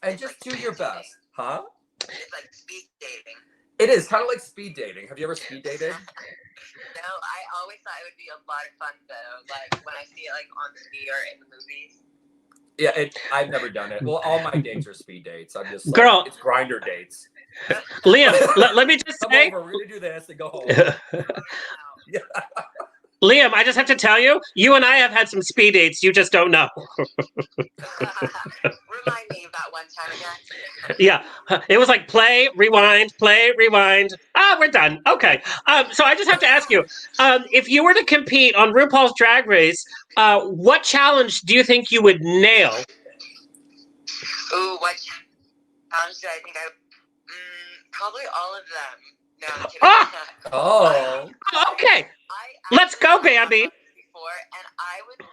Speaker 2: and just do your best. Huh?
Speaker 3: It's like speed dating.
Speaker 2: It is kind of like speed dating. Have you ever speed dated?
Speaker 3: No, I always thought it would be a lot of fun though. Like when I see it like on TV or in the movies.
Speaker 2: Yeah, I've never done it. Well, all my dates are speed dates. I'm just
Speaker 1: Girl,
Speaker 2: it's grinder dates.
Speaker 1: Liam, let me just say,
Speaker 2: over. We're gonna do this and go home.
Speaker 3: Yeah.
Speaker 1: Liam, I just have to tell you, you and I have had some speed dates. You just don't know.
Speaker 3: Remind me of that one time again.
Speaker 1: Yeah, it was like play, rewind. Ah, we're done. Okay. So I just have to ask you, if you were to compete on RuPaul's Drag Race, what challenge do you think you would nail?
Speaker 3: Ooh, what challenge do I think probably all of them. No, I'm kidding.
Speaker 2: Oh.
Speaker 1: Okay. Let's go, Bambi.
Speaker 3: Before, and I would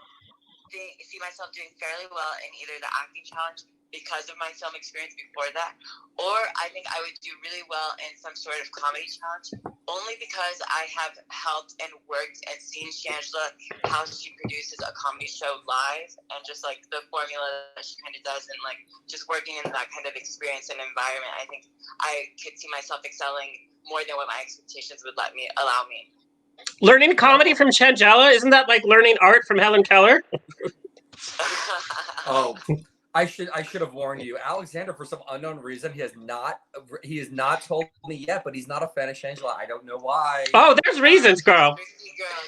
Speaker 3: see myself doing fairly well in either the acting challenge because of my film experience before that, or I think I would do really well in some sort of comedy challenge, only because I have helped and worked and seen Shangela, how she produces a comedy show live, and just like the formula that she kind of does, and like just working in that kind of experience and environment. I think I could see myself excelling more than what my expectations would allow me.
Speaker 1: Learning comedy from Shangela, isn't that like learning art from Helen Keller?
Speaker 2: Oh, I should have warned you, Alexander. For some unknown reason, he has not told me yet, but he's not a fan of Shangela. I don't know why.
Speaker 1: Oh, there's reasons, girl.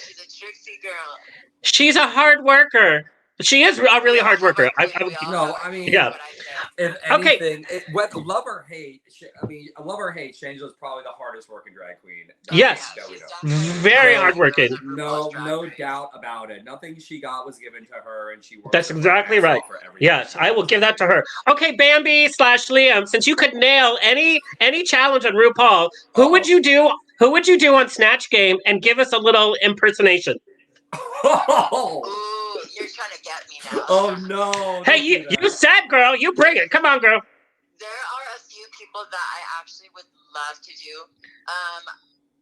Speaker 3: She's a tricksy girl.
Speaker 1: She's a hard worker. She is a really hard worker.
Speaker 2: Yeah. If
Speaker 1: Okay.
Speaker 2: anything, love or hate, love or hate, Shangela's probably the hardest working drag queen.
Speaker 1: Yes. Very hardworking.
Speaker 2: No doubt about it. Nothing she got was given to her, and she worked.
Speaker 1: That's exactly right. Yes, I will give that to her. Okay, Bambi / Liam, since you could nail any challenge on RuPaul, who would you do? Who would you do on Snatch Game and give us a little impersonation?
Speaker 3: Ooh, you're trying to get me now.
Speaker 2: Oh no!
Speaker 1: Hey, you said, girl, you bring it. Come on, girl.
Speaker 3: There are a few people that I actually would love to do.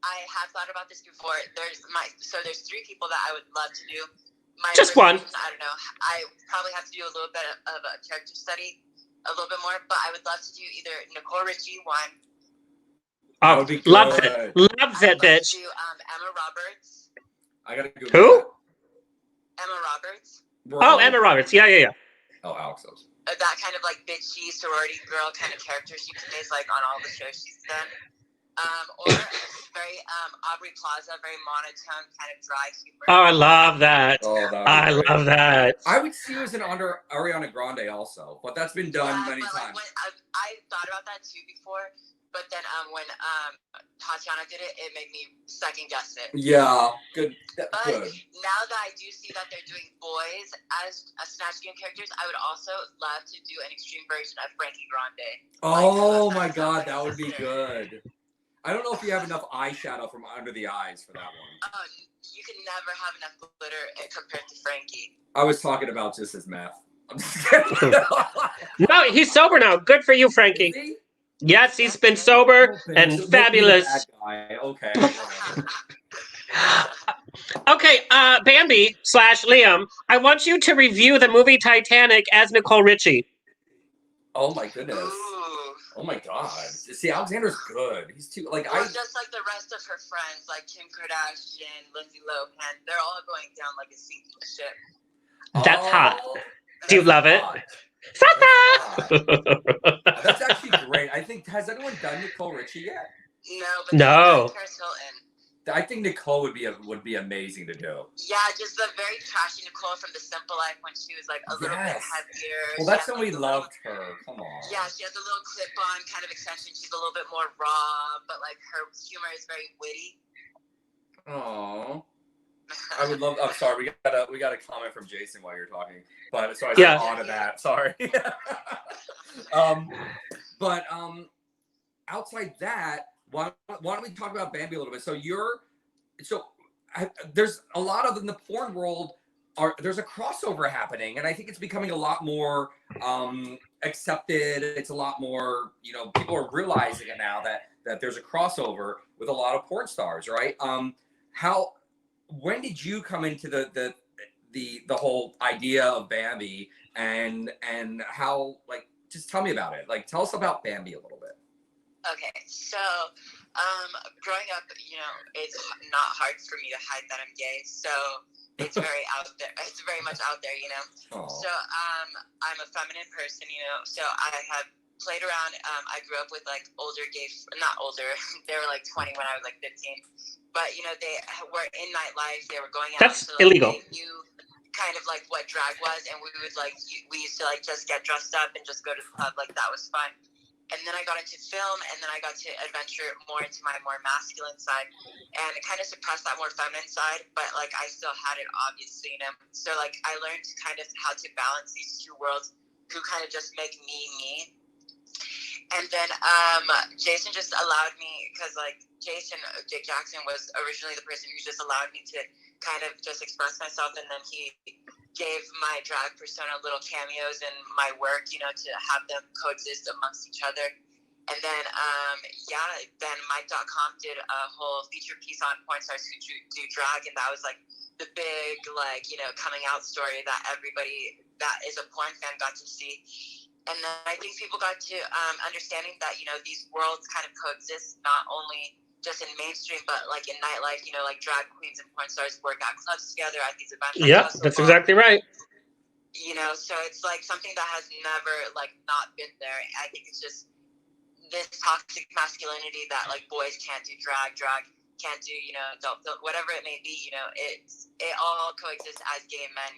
Speaker 3: I have thought about this before. There's 3 people that I would love to do.
Speaker 1: Just one.
Speaker 3: I don't know. I probably have to do a little bit of a character study, a little bit more. But I would love to do either Nicole Richie, one.
Speaker 1: Oh, loves it, bitch.
Speaker 3: Do Emma Roberts.
Speaker 2: I gotta go.
Speaker 1: Who?
Speaker 3: Emma Roberts.
Speaker 1: Oh, Emma Roberts. Yeah.
Speaker 2: Oh, Alexis.
Speaker 3: That kind of like bitchy sorority girl kind of character she plays like on all the shows she's done. Or very Aubrey Plaza, very monotone kind of dry humor.
Speaker 1: Oh, I love that. I love that.
Speaker 2: I would see you as an under Ariana Grande also, but that's been done many times.
Speaker 3: I thought about that too before, but then when Tatiana did it, it made me second guess it.
Speaker 2: Yeah, good.
Speaker 3: But now that I do see that they're doing boys as Snatch Game characters, I would also love to do an extreme version of Frankie Grande.
Speaker 2: Oh my God, that would be good. I don't know if you have enough eyeshadow from under the eyes for that one.
Speaker 3: You can never have enough glitter compared to Frankie.
Speaker 2: I was talking about just his math. I'm just kidding.
Speaker 1: No, he's sober now. Good for you, Frankie.
Speaker 2: Is he?
Speaker 1: Yes, he's been sober and fabulous.
Speaker 2: Okay.
Speaker 1: Okay, Bambi / Liam, I want you to review the movie Titanic as Nicole Richie.
Speaker 2: Oh my goodness.
Speaker 3: Ooh.
Speaker 2: Oh my God. See, Alexander's good. He's too
Speaker 3: just like the rest of her friends, like Kim Kardashian, Lindsay Lohan, they're all going down like a sinking ship.
Speaker 1: That's hot. Do you love it?
Speaker 2: That's actually great. I think, has anyone done Nicole Richie yet?
Speaker 1: No.
Speaker 3: Paris Hilton.
Speaker 2: I think Nicole would be amazing to do.
Speaker 3: Yeah, just the very trashy Nicole from The Simple Life when she was like a little bit heavier.
Speaker 2: Well, that's when we loved her. Come on.
Speaker 3: Yeah, she has a little clip-on kind of extension. She's a little bit more raw, but like her humor is very witty.
Speaker 2: Oh. I would love. I'm sorry. We got a comment from Jason while you're talking, but so I on to that. Sorry. But outside that, why don't we talk about Bambi a little bit? So there's a lot of in the porn world. There's a crossover happening, and I think it's becoming a lot more accepted. It's a lot more, people are realizing it now that there's a crossover with a lot of porn stars, right? When did you come into the whole idea of Bambi and how, like, just tell me about it. Like, tell us about Bambi a little bit.
Speaker 3: Okay, so growing up, it's not hard for me to hide that I'm gay. So it's very out there. It's very much out there,
Speaker 2: Aww.
Speaker 3: So I'm a feminine person, so I have played around. I grew up with like older gay, not older. They were like 20 when I was like 15. But they were in nightlife. They were going out.
Speaker 1: That's
Speaker 3: so,
Speaker 1: illegal.
Speaker 3: They knew kind of like what drag was, and we used to like just get dressed up and just go to the club. Like that was fun. And then I got into film, and then I got to adventure more into my more masculine side, and it kind of suppressed that more feminine side. But like I still had it, obviously, So like I learned kind of how to balance these two worlds, who kind of just make me. And then Jason just allowed me, because like Jake Jackson was originally the person who just allowed me to kind of just express myself, and then he gave my drag persona little cameos in my work, to have them coexist amongst each other. And then then Mike.com did a whole feature piece on porn stars who do drag, and that was like the big coming out story that everybody that is a porn fan got to see. And then I think people got to understanding that, these worlds kind of coexist, not only just in mainstream, but like in nightlife, like drag queens and porn stars work at clubs together at these events.
Speaker 1: Yeah, that's exactly right.
Speaker 3: So it's like something that has never like not been there. I think it's just this toxic masculinity that like boys can't do drag can't do, whatever it may be, it all coexists as gay men,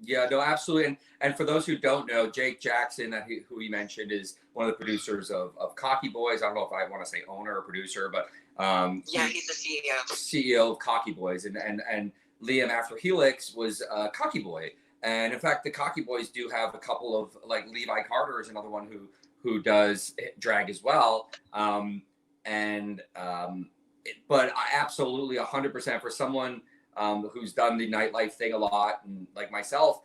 Speaker 2: Yeah, no, absolutely. And for those who don't know, Jake Jackson, who he mentioned, is one of the producers of Cocky Boys. I don't know if I want to say owner or producer, but
Speaker 3: he's the CEO.
Speaker 2: CEO of Cocky Boys, and Liam after Helix was Cocky Boy. And in fact, the Cocky Boys do have a couple of, like, Levi Carter is another one who does drag as well. But I absolutely 100% for someone who's done the nightlife thing a lot, and like myself,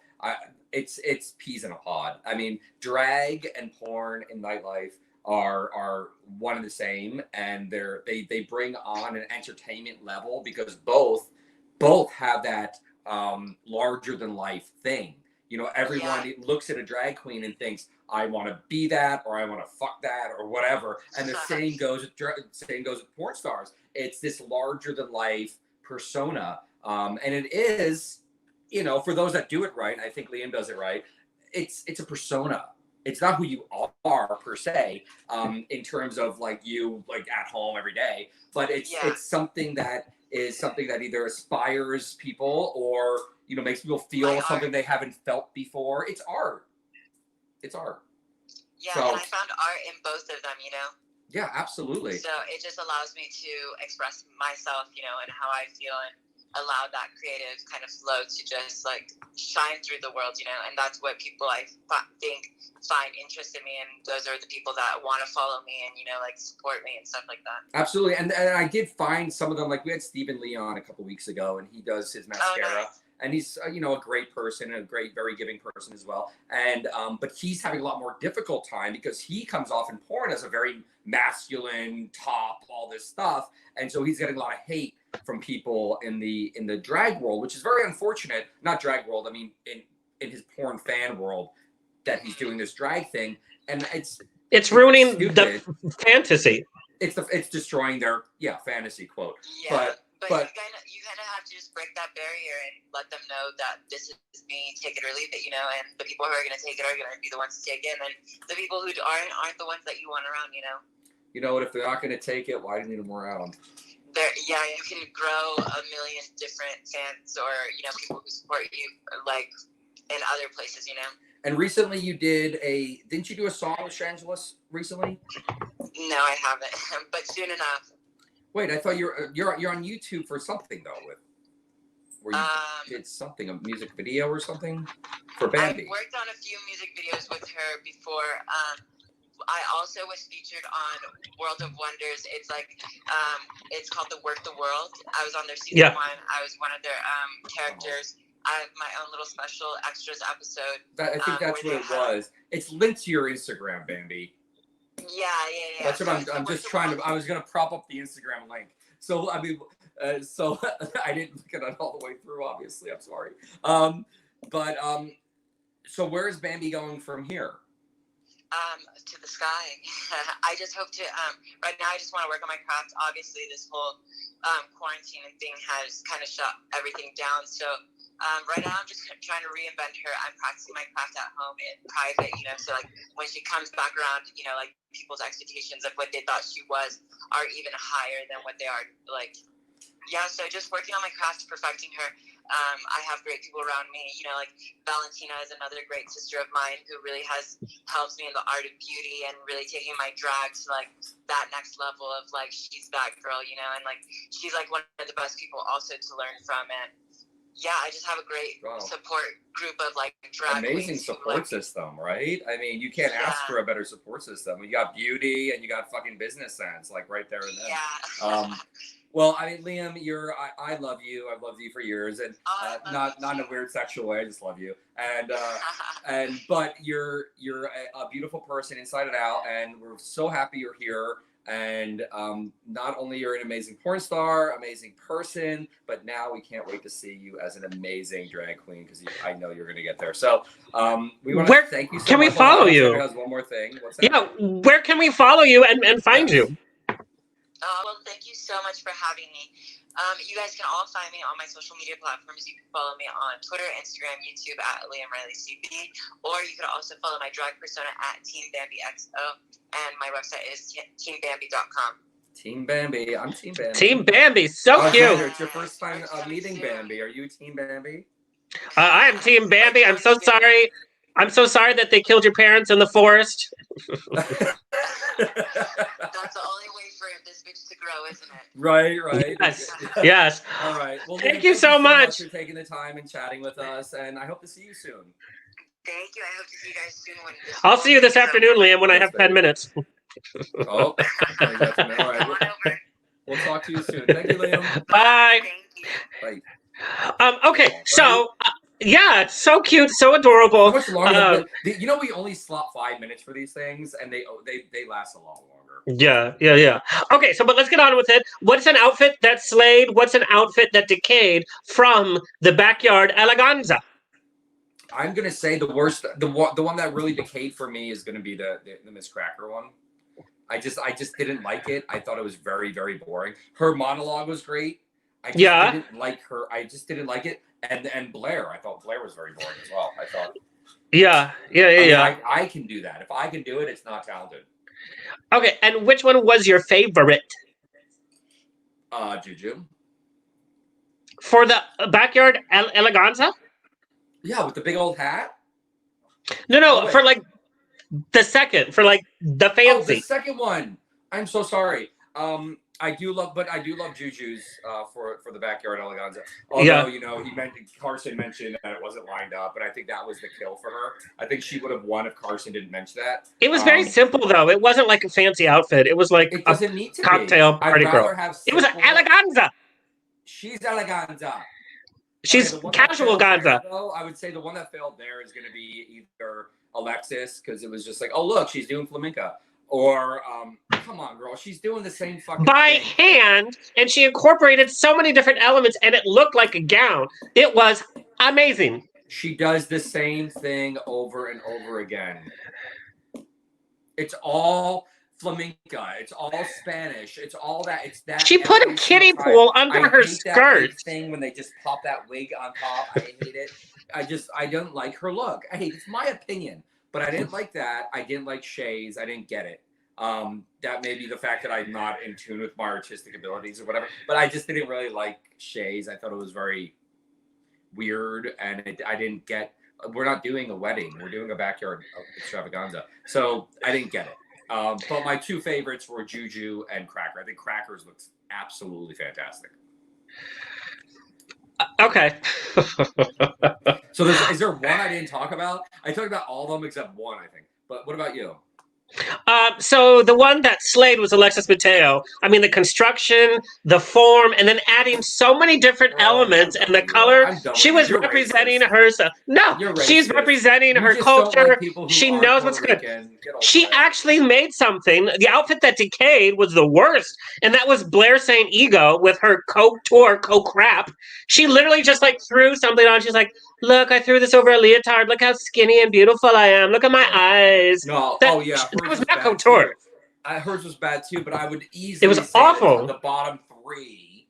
Speaker 2: it's peas in a pod. I mean, drag and porn and nightlife are one and the same, and they bring on an entertainment level because both have that larger than life thing. You know, everyone looks at a drag queen and thinks, I want to be that, or I want to fuck that, or whatever. And the same goes with porn stars. It's this larger than life persona, and it is, you know, for those that do it right. And I think Liam does it right. It's a persona. It's not who you are per se, in terms of like you like at home every day, but it's something that either inspires people or, you know, makes people feel something they haven't felt before. It's art. It's art.
Speaker 3: Yeah, so, and I found art in both of them, you know?
Speaker 2: Yeah, absolutely.
Speaker 3: So it just allows me to express myself, you know, and how I feel, and allow that creative kind of flow to just like shine through the world, you know? And that's what people I think find interest in me, and those are the people that want to follow me and, you know, like support me and stuff like that.
Speaker 2: Absolutely. And I did find some of them, like we had Stephen Lee on a couple weeks ago, and he does his mascara. Nice. And he's, you know, a great person, a great, very giving person as well. And, but he's having a lot more difficult time because he comes off in porn as a very masculine top, all this stuff. And so he's getting a lot of hate from people in the drag world, which is very unfortunate. Not drag world, I mean, in his porn fan world, that he's doing this drag thing. And it's
Speaker 1: ruining the fantasy.
Speaker 2: It's destroying their, fantasy quote.
Speaker 3: Yeah. But you kind of have to just break that barrier and let them know that this is me, take it or leave it, you know, and the people who are going to take it are going to be the ones to take it, and then the people who aren't the ones that you want around, you know.
Speaker 2: You know what, if they're not going to take it, why do you need them around?
Speaker 3: You can grow a million different fans or, you know, people who support you, like, in other places, you know. And
Speaker 2: recently didn't you do a song with Shangelis recently?
Speaker 3: No, I haven't, but soon enough.
Speaker 2: Wait, I thought you're on YouTube for something though, where you did something, a music video or something for Bambi.
Speaker 3: I worked on a few music videos with her before. I also was featured on World of Wonders. It's like it's called The Work the World. I was on their season 1. I was one of their characters. I have my own little special extras episode.
Speaker 2: I think that's what it was. It's linked to your Instagram, Bambi.
Speaker 3: Yeah.
Speaker 2: That's what I'm just trying to. I was gonna prop up the Instagram link. So I mean, so I didn't look at it all the way through. Obviously, I'm sorry. So where is Bambi going from here?
Speaker 3: To the sky. I just hope to. Right now, I just want to work on my craft. Obviously, this whole quarantine thing has kind of shut everything down. So right now, I'm just trying to reinvent her. I'm practicing my craft at home in private, you know. So like when she comes back around, you know, like people's expectations of what they thought she was are even higher than what they are. Like, yeah. So just working on my craft, perfecting her. I have great people around me, you know, like Valentina is another great sister of mine who really has helped me in the art of beauty and really taking my drag to like that next level of like, she's that girl, you know, and like, she's like one of the best people also to learn from. And yeah, I just have a great support group of like drag
Speaker 2: amazing support system, right? I mean, you can't ask for a better support system. You got beauty and you got fucking business sense, like right there and then.
Speaker 3: Yeah.
Speaker 2: Well, I mean, Liam, I love you. I've loved you for years, and not in a weird sexual way. I just love you, but you're a beautiful person inside and out, and we're so happy you're here. And not only you're an amazing porn star, amazing person, but now we can't wait to see you as an amazing drag queen because I know you're going to get there. So we want to thank you so much.
Speaker 1: Can we follow you?
Speaker 2: Has one more thing. What's that?
Speaker 1: Yeah, where can we follow you and find you?
Speaker 3: Well, thank you so much for having me. You guys can all find me on my social media platforms. You can follow me on Twitter, Instagram, YouTube at Liam Riley CB, or you can also follow my drag persona at Team Bambi XO, and my website is teambambi.com.
Speaker 2: Team Bambi. I'm Team Bambi.
Speaker 1: Team Bambi. So cute.
Speaker 2: It's your first time meeting Bambi. Are you Team Bambi?
Speaker 1: I am Team Bambi. I'm so sorry. I'm so sorry that they killed your parents in the forest.
Speaker 3: That's the only way for this bitch to grow, isn't it?
Speaker 2: Right.
Speaker 1: Yes. Yes.
Speaker 2: All right. Well,
Speaker 1: thank
Speaker 2: Liam,
Speaker 1: you so much
Speaker 2: for taking the time and chatting with us, and I hope to see you soon.
Speaker 3: Thank you. I hope to see you guys soon.
Speaker 1: I'll see you this afternoon, Liam, when I have 10 minutes.
Speaker 2: Oh, all right. We'll talk to you soon. Thank you, Liam.
Speaker 1: Bye.
Speaker 3: Thank you.
Speaker 2: Bye.
Speaker 1: Okay, so yeah, it's so cute, so adorable.
Speaker 2: How much longer? You know, we only slot 5 minutes for these things, and they last a lot longer.
Speaker 1: Yeah. Okay, so but let's get on with it. What's an outfit that slayed? What's an outfit that decayed from the backyard eleganza?
Speaker 2: I'm gonna say the worst, the one that really decayed for me is gonna be the Miz Cracker one. I just didn't like it. I thought it was very, very boring. Her monologue was great. I just didn't like her. I just didn't like it. And Blair, I thought Blair was very boring as well. I thought.
Speaker 1: Yeah.
Speaker 2: I can do that. If I can do it, it's not talented.
Speaker 1: Okay, and which one was your favorite?
Speaker 2: Juju.
Speaker 1: For the backyard eleganza?
Speaker 2: Yeah, with the big old hat.
Speaker 1: No, for like the second, for like the fancy.
Speaker 2: Oh, the second one. I'm so sorry. I do love Juju's for the backyard eleganza. Although you know Carson mentioned that it wasn't lined up, but I think that was the kill for her. I think she would have won if Carson didn't mention that.
Speaker 1: It was very simple though. It wasn't like a fancy outfit. It was like
Speaker 2: it doesn't need to
Speaker 1: cocktail
Speaker 2: be.
Speaker 1: party girl.
Speaker 2: It
Speaker 1: was eleganza.
Speaker 2: She's eleganza.
Speaker 1: She's casual ganza.
Speaker 2: Though, I would say the one that failed there is going to be either Alexis, because it was just like, oh look, she's doing flamenco. Or, come on, girl, she's doing the same fucking
Speaker 1: by
Speaker 2: thing.
Speaker 1: hand, and she incorporated so many different elements, and it looked like a gown. It was amazing.
Speaker 2: She does the same thing over and over again. It's all flamenco. It's all Spanish. It's all that. It's that.
Speaker 1: She put a kiddie pool under her skirt.
Speaker 2: That thing when they just pop that wig on top. I hate it. I don't like her look. It's my opinion. But I didn't like that. I didn't like Shay's. I didn't get it. That may be the fact that I'm not in tune with my artistic abilities or whatever. But I just didn't really like Shay's. I thought it was very weird. And I didn't get... We're not doing a wedding. We're doing a backyard extravaganza. So I didn't get it. But my two favorites were Juju and Cracker. I think Cracker's looks absolutely fantastic.
Speaker 1: Okay.
Speaker 2: So is there one I didn't talk about? I talked about all of them except one, I think. But what about you?
Speaker 1: So the one that slayed was Alexis Mateo. I mean, the construction, the form, and then adding so many different elements and the color. She was representing herself. No, she's representing her culture. She knows what's good. She actually made something. The outfit that decayed was the worst, and that was Blair St Ego with her Coke crap. She literally just like threw something on. She's like, "Look, I threw this over a leotard. Look how skinny and beautiful I am. Look at my eyes."
Speaker 2: No,
Speaker 1: It was not couture.
Speaker 2: Hers was bad too, but I would easily.
Speaker 1: It was awful.
Speaker 2: The bottom three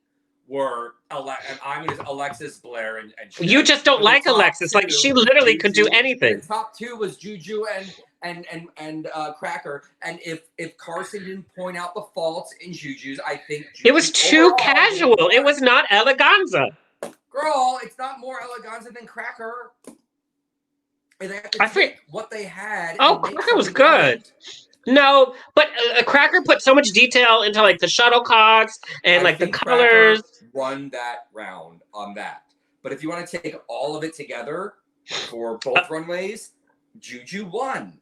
Speaker 2: were Alexis, Blair, and
Speaker 1: you just don't like Alexis. Like she literally could do anything.
Speaker 2: The top two was Juju and Cracker. And if Carson didn't point out the faults in Juju's, I think
Speaker 1: it was too casual. It was not eleganza.
Speaker 2: Girl, it's not more eleganza than Cracker. I think what they had.
Speaker 1: Oh, Cracker was good. No, but Cracker put so much detail into like the shuttlecocks and like the colors.
Speaker 2: Cracker won that round on that. But if you want to take all of it together for both runways, Juju won.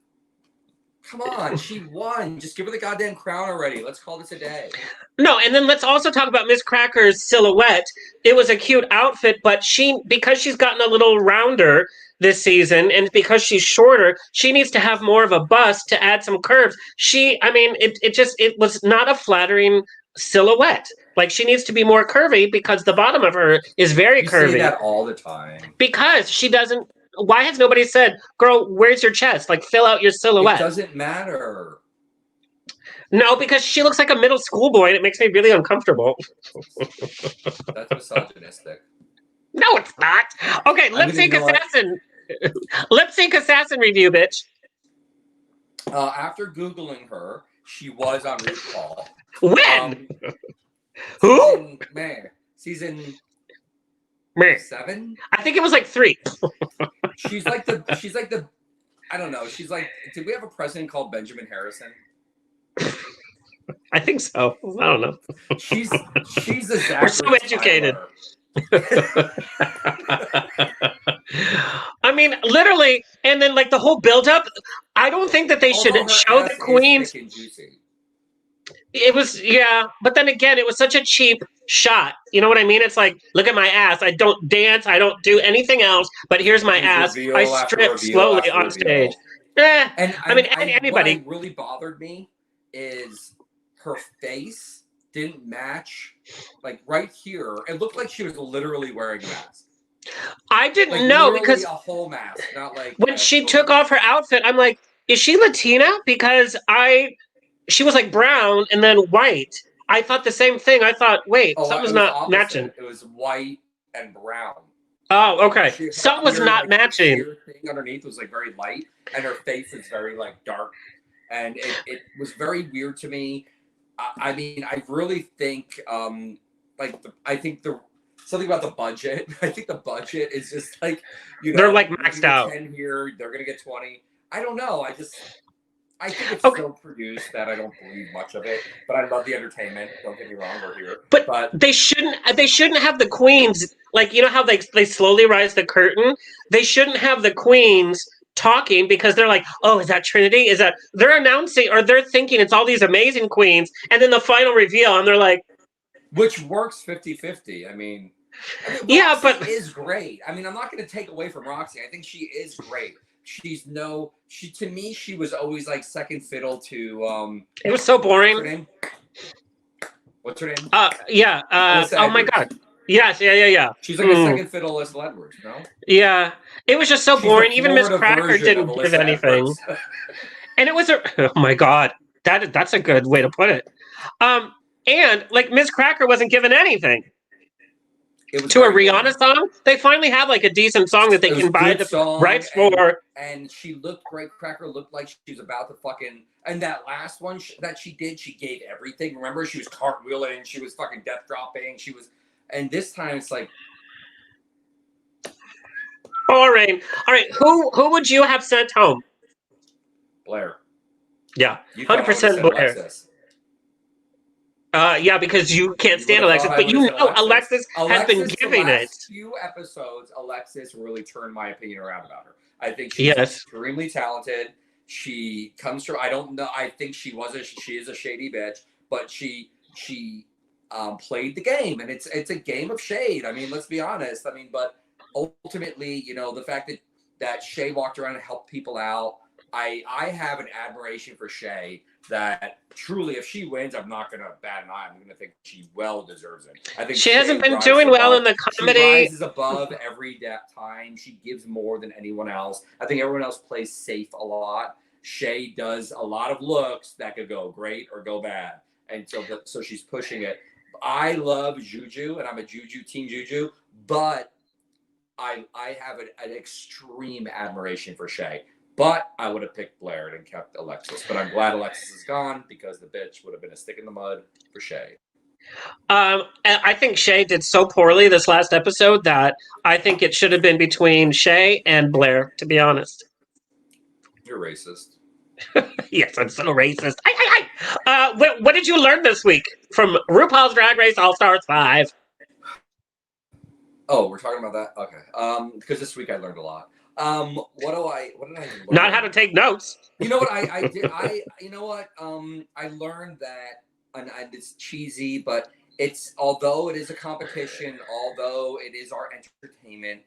Speaker 2: Come on, she won. Just give her the goddamn crown already. Let's call this a day.
Speaker 1: No, and then let's also talk about Miz Cracker's silhouette. It was a cute outfit, but because she's gotten a little rounder this season, and because she's shorter, she needs to have more of a bust to add some curves. It was not a flattering silhouette. Like she needs to be more curvy because the bottom of her is very curvy.
Speaker 2: You say that all the time.
Speaker 1: Because she doesn't. Why has nobody said, "Girl, where's your chest? Like fill out your silhouette."
Speaker 2: It doesn't matter.
Speaker 1: No, because she looks like a middle school boy, and it makes me really uncomfortable.
Speaker 2: That's misogynistic.
Speaker 1: No, it's not. Okay, lip sync assassin. Lip sync assassin review, bitch.
Speaker 2: After Googling her, she was on RuPaul.
Speaker 1: When? Who?
Speaker 2: Season
Speaker 1: Meh.
Speaker 2: 7.
Speaker 1: I think it was like 3.
Speaker 2: She's like the. I don't know. She's like. Did we have a president called Benjamin Harrison?
Speaker 1: I think so. I don't know.
Speaker 2: She's the Zachary
Speaker 1: We're so educated. I mean, literally, and then like the whole build-up. I don't think that they should show the queens.
Speaker 2: Thick and juicy.
Speaker 1: It was, yeah, but then again, it was such a cheap shot. You know what I mean? It's like, look at my ass. I don't dance. I don't do anything else. But here's my ass. I strip slowly on stage.
Speaker 2: And
Speaker 1: I mean, anybody.
Speaker 2: What really bothered me is her face didn't match. Like right here, it looked like she was literally wearing a mask.
Speaker 1: I didn't know because
Speaker 2: a whole mask, not like
Speaker 1: when she took off her outfit, I'm like, is she Latina? Because she was like brown and then white. I thought the same thing. I thought, wait, something's not matching.
Speaker 2: It was white and brown.
Speaker 1: Oh, okay. Something was not matching.
Speaker 2: Her thing underneath was like very light, and her face was very like dark, and it was very weird to me. I mean, I really think, I think something about the budget. I think the budget is just like,
Speaker 1: they're like maxed out.
Speaker 2: 10 here, they're gonna get 20. I don't know. I think it's so produced that I don't believe much of it, but I love the entertainment. Don't get me wrong, we're here.
Speaker 1: But they shouldn't have the queens, like, you know how they slowly rise the curtain? They shouldn't have the queens talking because they're like, oh, is that Trinity? They're announcing or they're thinking it's all these amazing queens, and then the final reveal, and they're like,
Speaker 2: which works 50-50. I mean,
Speaker 1: yeah, but
Speaker 2: is great. I mean, I'm not going to take away from Roxy. I think she is great. To me, she was always like second fiddle to
Speaker 1: it was so boring.
Speaker 2: What's her name?
Speaker 1: Yeah. Oh my God. Yes, yeah.
Speaker 2: She's like a second fiddle Alyssa Edwards, no?
Speaker 1: Yeah. It was just so boring. Even Miz Cracker didn't give anything. And it was oh my God. That's a good way to put it. And like Miz Cracker wasn't given anything. To a Rihanna song, they finally have like a decent song that they can buy the rights for.
Speaker 2: And she looked great. Cracker looked like she was about to fucking. And that last one that she did, she gave everything. Remember, she was cartwheeling, she was fucking death dropping, she was. And this time it's like.
Speaker 1: All right. Who would you have sent home?
Speaker 2: Blair.
Speaker 1: Yeah, 100% Blair.
Speaker 2: Alexis.
Speaker 1: Yeah, because you can't stand Alexis, but you know Alexis has been giving it.
Speaker 2: Few episodes, Alexis really turned my opinion around about her. I think she's extremely talented. She comes from. I don't know. I think she is a shady bitch, but she played the game, and it's a game of shade. I mean, let's be honest. I mean, but ultimately, the fact that Shay walked around and helped people out. I have an admiration for Shay that truly, if she wins, I'm not going to bat an eye. I'm going to think she well deserves it. I think
Speaker 1: she hasn't been doing well in the comedy.
Speaker 2: She rises above every time. She gives more than anyone else. I think everyone else plays safe a lot. Shay does a lot of looks that could go great or go bad. And so she's pushing it. I love Juju, and I'm a team Juju, but I have an extreme admiration for Shay. But I would have picked Blair and kept Alexis. But I'm glad Alexis is gone because the bitch would have been a stick in the mud for Shay.
Speaker 1: I think Shay did so poorly this last episode that I think it should have been between Shay and Blair, to be honest.
Speaker 2: You're racist.
Speaker 1: Yes, I'm so racist. What did you learn this week from RuPaul's Drag Race All-Stars 5?
Speaker 2: Oh, we're talking about that? Okay. Because this week I learned a lot. What did I learn?
Speaker 1: Not how to take notes.
Speaker 2: You know what I did? I learned that, and it's cheesy, but although it is a competition, although it is our entertainment,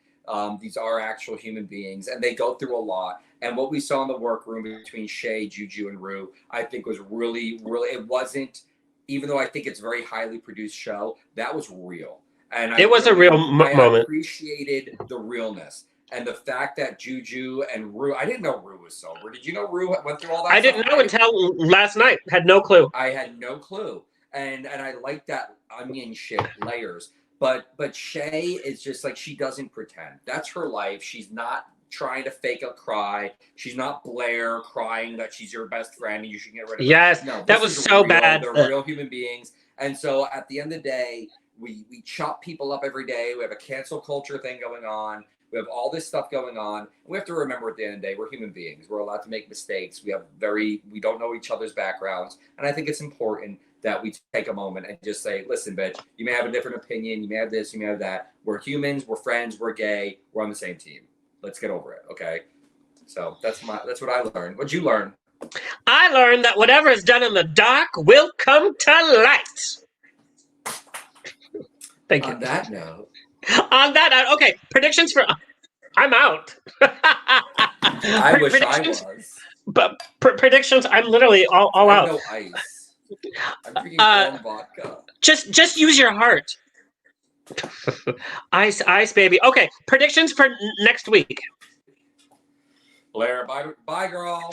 Speaker 2: these are actual human beings, and they go through a lot. And what we saw in the workroom between Shay, Juju, and Ru, I think was really, really. It wasn't, even though I think it's a very highly produced show, that was real. And
Speaker 1: it was a real moment.
Speaker 2: I appreciated the realness. And the fact that Juju and Ru, I didn't know Ru was sober. Did you know Ru went through all that?
Speaker 1: I didn't know until last night. Had no clue.
Speaker 2: I had no clue. And I like that onion shit layers. But Shay is just like, she doesn't pretend. That's her life. She's not trying to fake a cry. She's not Blair crying that she's your best friend and you should get rid of her.
Speaker 1: Yes,
Speaker 2: no,
Speaker 1: that was so bad.
Speaker 2: They're real human beings. And so at the end of the day, we chop people up every day. We have a cancel culture thing going on. We have all this stuff going on. We have to remember at the end of the day, we're human beings. We're allowed to make mistakes. We don't know each other's backgrounds. And I think it's important that we take a moment and just say, listen, bitch, you may have a different opinion. You may have this, you may have that. We're humans. We're friends. We're gay. We're on the same team. Let's get over it. Okay. So that's what I learned. What'd you learn?
Speaker 1: I learned that whatever is done in the dark will come to light. Thank you.
Speaker 2: On that note.
Speaker 1: Okay. Predictions for... I'm out.
Speaker 2: I wish I was.
Speaker 1: But predictions, I'm literally all out.
Speaker 2: No ice. I'm drinking warm vodka.
Speaker 1: Just use your heart. Ice, baby. Okay, predictions for next week.
Speaker 2: Blair, bye, girl.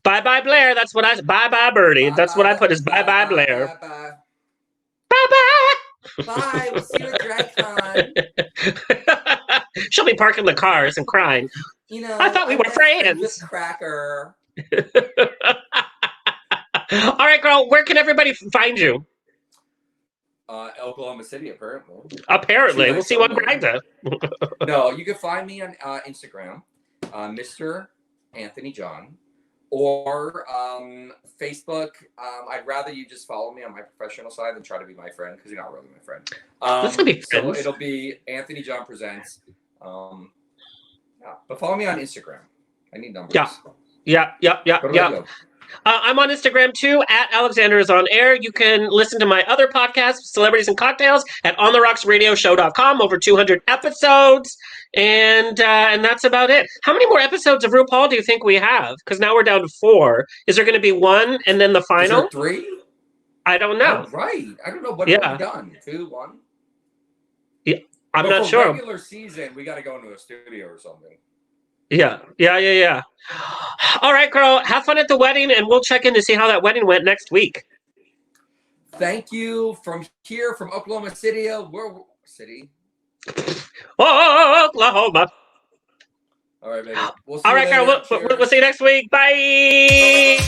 Speaker 1: Bye, Blair. That's what bye, Birdie. That's what I put is bye, Blair.
Speaker 2: Bye. We'll see you at DragCon.
Speaker 1: She'll be parking the cars and crying. I thought we were friends.
Speaker 2: Miz Cracker.
Speaker 1: All right, girl. Where can everybody find you?
Speaker 2: Oklahoma City, apparently.
Speaker 1: Apparently. We'll see what Grindr.
Speaker 2: No, you can find me on Instagram, Mr. Anthony John, or Facebook. I'd rather you just follow me on my professional side than try to be my friend, because you're not really my friend.
Speaker 1: Let's be friends.
Speaker 2: So it'll be Anthony John Presents. But follow me on Instagram. I need numbers.
Speaker 1: Yeah. I'm on Instagram too, at Alexander is on air. You can listen to my other podcast, Celebrities and Cocktails, at ontherocksradioshow.com. Over 200 episodes. And that's about it. How many more episodes of RuPaul do you think we have? Because now we're down to 4. Is there going to be 1 and then the final?
Speaker 2: Is there 3?
Speaker 1: I don't know.
Speaker 2: Oh, right. I don't know what we've done. 2, 1?
Speaker 1: Yeah, I'm not sure.
Speaker 2: For regular season, we got to go into a studio or something.
Speaker 1: Yeah. All right, girl. Have fun at the wedding, and we'll check in to see how that wedding went next week.
Speaker 2: Thank you from Oklahoma City.
Speaker 1: Oklahoma.
Speaker 2: All right, baby. We'll see
Speaker 1: All right,
Speaker 2: you later.
Speaker 1: girl. We'll see you next week. Bye.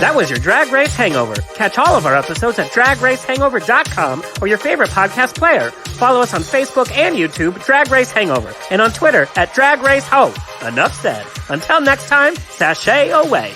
Speaker 1: That was your Drag Race Hangover. Catch all of our episodes at dragracehangover.com or your favorite podcast player. Follow us on Facebook and YouTube, Drag Race Hangover, and on Twitter at Drag Race Ho. Enough said. Until next time, sashay away.